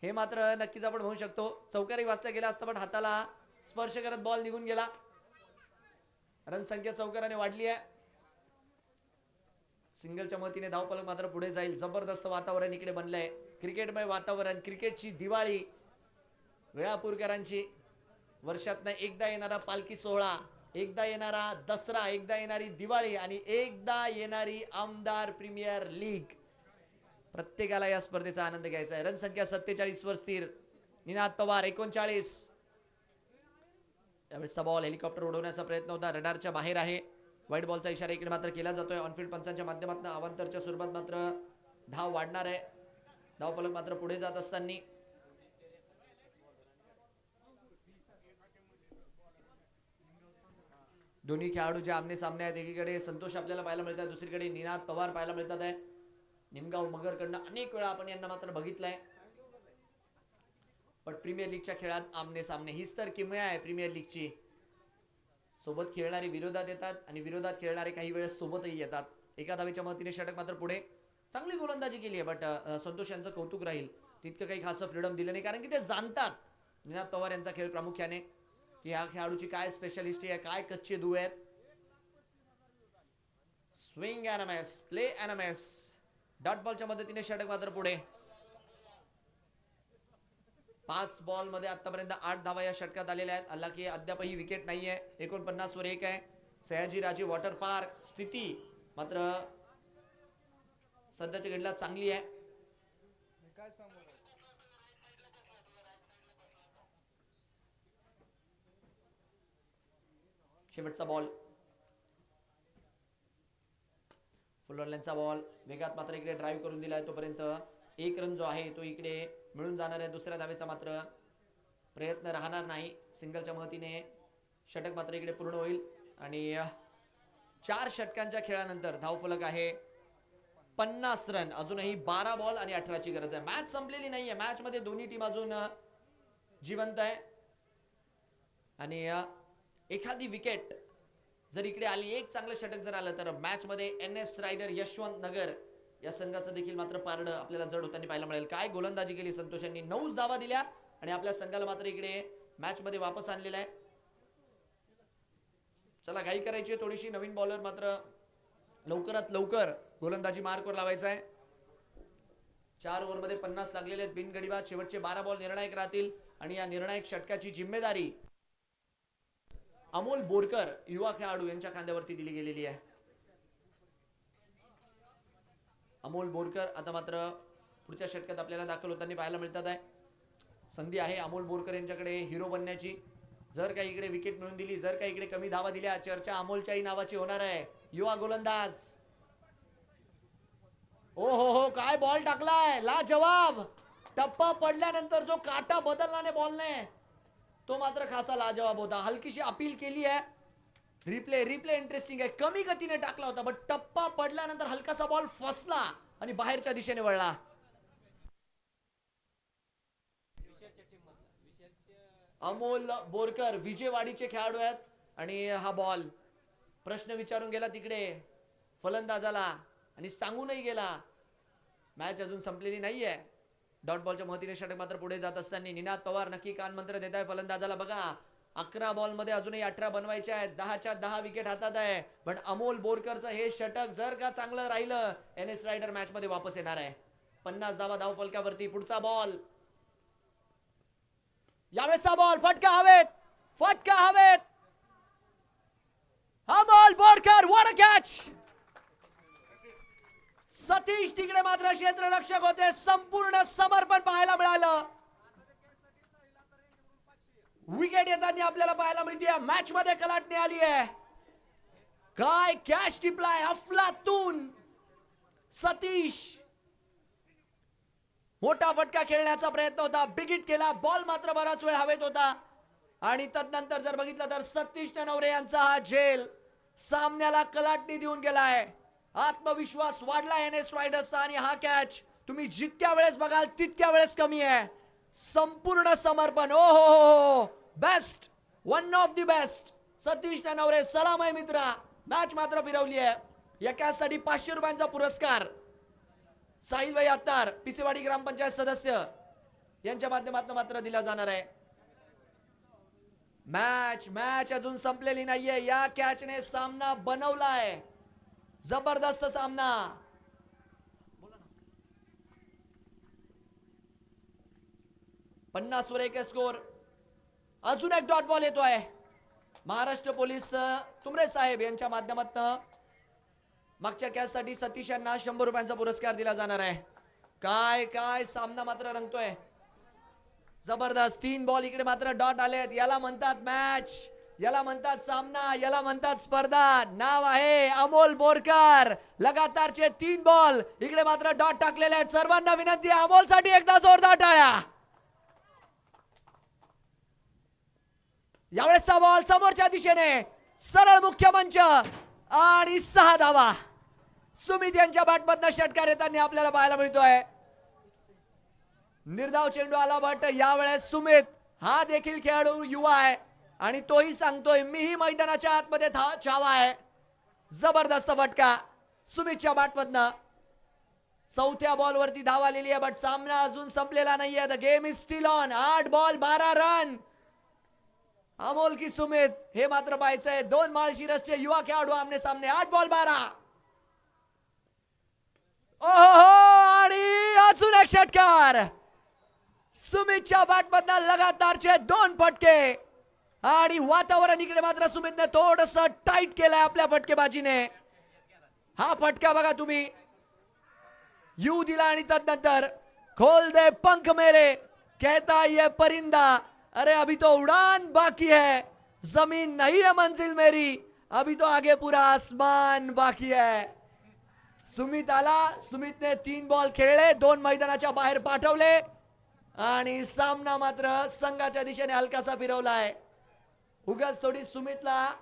S2: हे मात्र नक्कीच आपण म्हणू शकतो. चौकारही वाचता गेला असता पण हाताला स्पर्श करत बॉल निघून गेला. रनसंख्या चौकाराने वाढली आहे. सिंगलच्या मदतीने धावफलक मात्र पुढे जाईल. जबरदस्त वातावरण इकडे बनलंय. क्रिकेटमय वातावरण, क्रिकेटची दिवाळी वेळापूरकरांची. वर्षातनं एकदा येणारा पालखी सोहळा, एकदा येणारा दसरा, एकदा येणारी दिवाळी आणि एकदा येणारी आमदार प्रीमियर लीग. प्रत्येकाला या स्पर्धेचा आनंद घ्यायचा आहे. रनसंख्या 47 वर स्थिर. निनाद पवार 39. त्यावेळेसचा बॉल हेलिकॉप्टर उडवण्याचा प्रयत्न होता, रडारच्या बाहेर आहे. व्हाईट बॉलचा इशारा इकडे मात्र केला जातोय. ऑनफिल्ड पंचांच्या माध्यमातून अवांतरच्या स्वरूपात मात्र धाव वाढणार आहे. धावफलक मात्र पुढे जात असताना दोन्ही खेळाडू जे आमने सामने आहेत, एकीकडे संतोष आपल्याला पाहायला मिळतात, दुसरीकडे निनाद पवार पाहायला मिळतात आहे. निमगाव मगरकडनं अनेक वेळा आपण यांना मात्र बघितलंय, पण प्रीमियर लीगच्या खेळात आमने सामने हीच तर किमया आहे प्रीमियर लीगची. सोबत खेळणारे विरोधात येतात आणि विरोधात खेळणारे काही वेळेस सोबतही येतात. एका धावेच्या मदतीने षटक मात्र पुढे. चांगली गोलंदाजी केली आहे, बट संतोष यांचं कौतुक राहील. तितकं काही खास फ्रीडम दिलं नाही, कारण की ते जाणतात निनाद पवार यांचा खेळ प्रामुख्याने की ह्या खेळाडूची काय स्पेशालिस्टी आहे, काय कच्चे दुवे आहेत. Swing NMS, play NMS. Dot बॉलच्या मदतीने षटक मात्र पुढे. 5 बॉल मध्ये आतापर्यंत 8 धावा या षटकात आलेल्या आहेत. हालांकी अद्यापही विकेट नाहीये. 49 वर 1 आहे. सयाजी राजे वॉटर पार्क स्थिती मात्र सध्याच्या घडीला चांगली आहे. शेवटचा बॉल, फुलरलँडचा बॉल वेगात मात्र इकडे ड्राईव्ह करून दिलाय. तोपर्यंत 1 रन जो आहे तो इकडे मिळून जाणार आहे. दुसऱ्या धावेचा मात्र प्रयत्न राहणार नाही. सिंगलच्या मदतीने षटक मात्र इकडे पूर्ण होईल आणि 4 षटकांच्या खेळानंतर धावफलक आहे 50 रन. अजूनही 12 बॉल आणि 18ची गरज आहे. मॅच संपलेली नाहीये. मॅच मध्ये दोन्ही टीम अजून जिवंत आहे आणि एखादी विकेट जर इकडे आली, एक चांगलं षटक जर आलं तर मॅच मध्ये NS रायडर यशवंत नगर या संघाचं देखील मात्र पारडं आपल्याला जड होताना पाहायला मिळेल. काय गोलंदाजी केली संतोष यांनी, 9 धावा दिल्या आणि आपल्या संघाला मात्र इकडे मॅच मध्ये वापस आणलेला आहे. चला घाई करायची आहे थोडीशी, नवीन बॉलर मात्र लवकरात लवकर गोलंदाजी मार्कवर लावायचा आहे. 4 ओव्हरमध्ये 50 लागलेले आहेत बिनगडीबाद. शेवटचे 12 बॉल निर्णायक राहतील आणि या निर्णायक षटकाची जिम्मेदारी अमोल बोरकर युवा खेळाडू यांच्या खांद्यावरती दिली गेलेली आहे. अमोल बोरकर आता मात्र पुढच्या षटकात आपल्याला दाखल होताना पाहायला मिळतात आहे. संधी आहे अमोल बोरकर यांच्याकडे हिरो बनण्याची. जर काही इकडे विकेट मिळवून दिली, जर काही इकडे कमी धावा दिल्या, चर्चा अमोलच्याही नावाची होणार आहे. युवा गोलंदाज, ओ हो काय बॉल टाकलाय, लाजवाब. टप्पा पडल्यानंतर जो काटा बदलला बॉलने, तो मात्र खासा लाजवाब होता. हलकीशी अपील केली आहे. रिप्ले इंटरेस्टिंग आहे. कमी गतीने टाकला होता, बट टप्पा पडल्यानंतर हलकासा बॉल फसला आणि बाहेरच्या दिशेने वळला. अमोल बोरकर विजयवाडीचे खेळाडू आहेत आणि हा बॉल प्रश्न विचारून गेला तिकडे फलंदाजाला आणि सांगूनही गेला. मॅच अजून संपलेली नाहीये. डॉट बॉलच्या मदतीने षटक मात्र पुढे जात असताना निनाद पवार नक्की कान मंत्र देत आहे फलंदाजाला. बघा 11 बॉल मध्ये अजूनही 18 बनवायचे आहेत. 10च्या 10 विकेट हातात आहे. पण अमोल बोरकरचं हे षटक जर का चांगलं राहिलं, NS रायडर मॅच मध्ये वापस येणार आहे. 50 धावा धाव फलकावरती. पुढचा बॉल, यावेळेसचा बॉल फटका हवेत. Amol Borkar, what a catch. Satish तिकडे मात्र क्षेत्ररक्षक होते. संपूर्ण समर्पण पाहायला मिळालं. विकेट येताना आपल्याला पाहायला मिळते. मॅच मध्ये कलाटणी आली आहे. काय कॅच टिपलाय अफलातून सतीश. मोठा फटका खेळण्याचा प्रयत्न होता, बिगिट केला. बॉल मात्र बराच वेळ हवेत होता आणि तदनंतर जर बघितलं तर सतीश ननवरे यांचा हा झेल सामन्याला कलाटणी देऊन गेलाय. आत्मविश्वास वाढला NS रायडर्सचा आणि हा कॅच तुम्ही जितक्या वेळेस बघाल तितक्या वेळेस कमी आहे. संपूर्ण समर्पण. ओ हो best, one of the best Satish Nanaware. सलाम आहे मित्रा. मॅच मात्र फिरवली आहे. या कॅच साठी 500 रुपयांचा पुरस्कार साहिल भाई अत्तार, पिसेवाडी ग्रामपंचायत सदस्य यांच्या माध्यमातून मात्र दिला जाणार आहे. मॅच अजून संपलेली नाहीये. या कॅचने सामना बनवलाय. जबरदस्त सामना. 50 वर 1 स्कोर. अजून एक डॉट बॉल येतोय. महाराष्ट्र पोलीस तुमरे साहेब यांच्या माध्यमातून मागच्या कॅच साठी सतीश यांना 100 रुपयांचा पुरस्कार दिला जाणार आहे. काय सामना मात्र रंगतोय. जबरदस्त. 3 बॉल इकडे मात्र डॉट आलेत. याला म्हणतात मॅच, याला म्हणतात सामना, याला म्हणतात स्पर्धा. नाव आहे अमोल बोरकर. लगातारचे 3 बॉल इकडे मात्र डॉट टाकलेले आहेत. सर्वांना विनंती आहे अमोलसाठी एकदा जोरदार टाळ्या. यावेळेसचा बॉल समोरच्या दिशेने सरळ मुख्य मंच आणि 6 धावा. सुमित यांच्या बॅटमधनं षटकार येताना आपल्याला पाहायला मिळतोय. निर्धाव चेंडू आला, बट यावेळेस सुमित हा देखील खेळाडू युवा आहे आणि तोही सांगतोय मीही मैदानाच्या आतमध्ये छावा आहे. जबरदस्त फटका सुमितच्या बॅटमधनं. 4थ्या बॉलवरती धाव आलेली आहे, बट सामना अजून संपलेला नाहीये. The game is steel on. 8 ball 12 run. Amol की सुमित हे मात्र पाहायचंय. 2 माळशिरसचे युवा खेळाडू आमने सामने. 8 बॉल 12. ओहो, आणि अजून एक षटकार. सुमितच्या बॅटमधनं लगातारचे 2 फटके आणि वातावरण इकडे मात्र सुमितने थोडस टाईट केलंय आपल्या फटकेबाजीने. हा फटका बघा तुम्ही. यू दिला आणि तदनंतर खोल दे पंख मेरे कहता ये परिंदा, अरे अभी तो उड़ान बाकी है, जमीन नहीं है मंजिल मेरी, अभी तो आगे पूरा आसमान बाकी है. सुमित आला. सुमितने 3 बॉल खेळले, 2 मैदानाच्या बाहेर पाठवले आणि सामना मात्र संघाच्या दिशेने हलकासा फिरवलाय. उगाच थोडी सुमितला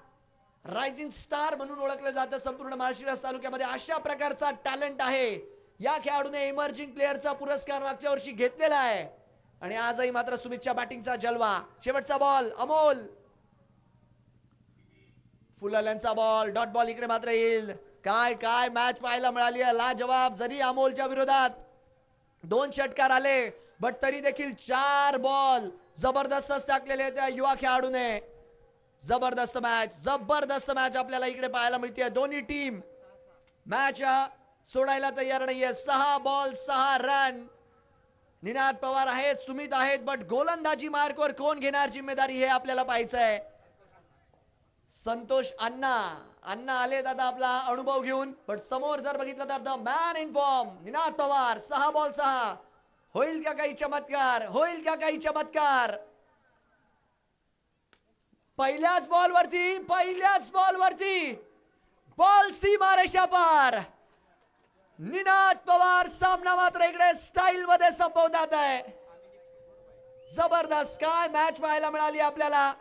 S2: रायझिंग स्टार म्हणून ओळखलं जातं संपूर्ण माळशिरस तालुक्यामध्ये. अशा प्रकारचा टॅलेंट आहे. या खेळाडूने इमर्जिंग प्लेअरचा पुरस्कार मागच्या वर्षी घेतलेला आहे आणि आजही मात्र सुमितच्या बॅटिंगचा जलवा. शेवटचा बॉल अमोल. फुलल यांचा बॉल. डॉट बॉल इकडे मात्र येईल. काय काय मॅच पाहायला मिळाली आहे. लाजवाब. जरी अमोलच्या विरोधात 2 षटकार आले बट तरी देखील 4 बॉल जबरदस्तच टाकलेले त्या युवा खेळाडूने. जबरदस्त मॅच आपल्याला इकडे पाहायला मिळते. दोन्ही टीम मॅच सोडायला तयार नाहीये. 6 बॉल 6 रन. निनाद पवार आहेत, सुमित आहेत, बट गोलंदाजी मार्कवर कोण घेणार जिम्मेदारी हे आपल्याला पाहायचं आहे. संतोष अण्णा आले दादा आपला अनुभव घेऊन. पण समोर जर बघितलं तर the man in form Ninad Pawar. 6 ball 6. होईल का काही चमत्कार. पहिल्याच बॉलवरती बॉल सीमारेषा पार. निनाद पवार सामना मात्र इकडे स्टाईल मध्ये संपवतात आहे. जबरदस्त काय मॅच पाहायला मिळाली आपल्याला.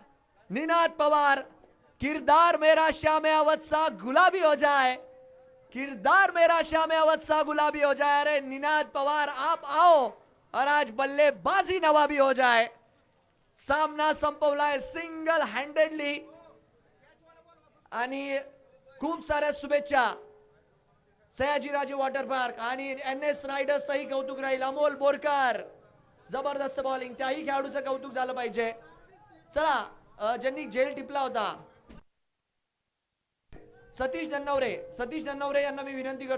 S2: निनाद पवार, किरदार मेरा शाम अवध सा गुलाबी हो जाए. अरे निनाद पवार आप आओ और आज बल्लेबाजी नवाबी हो जाए. सामना संपवलाय सिंगल हँडेडली आणि खूप साऱ्या शुभेच्छा. सयाजीराजे वॉटर पार्क आणि NS रायडर्सचंही कौतुक राहील. अमोल बोरकर जबरदस्त बॉलिंग. त्याही खेळाडूचं कौतुक झालं पाहिजे. चला ज्यांनी जेल टिपला होता सतीश नन्नवरे यांना मी विनंती करतो.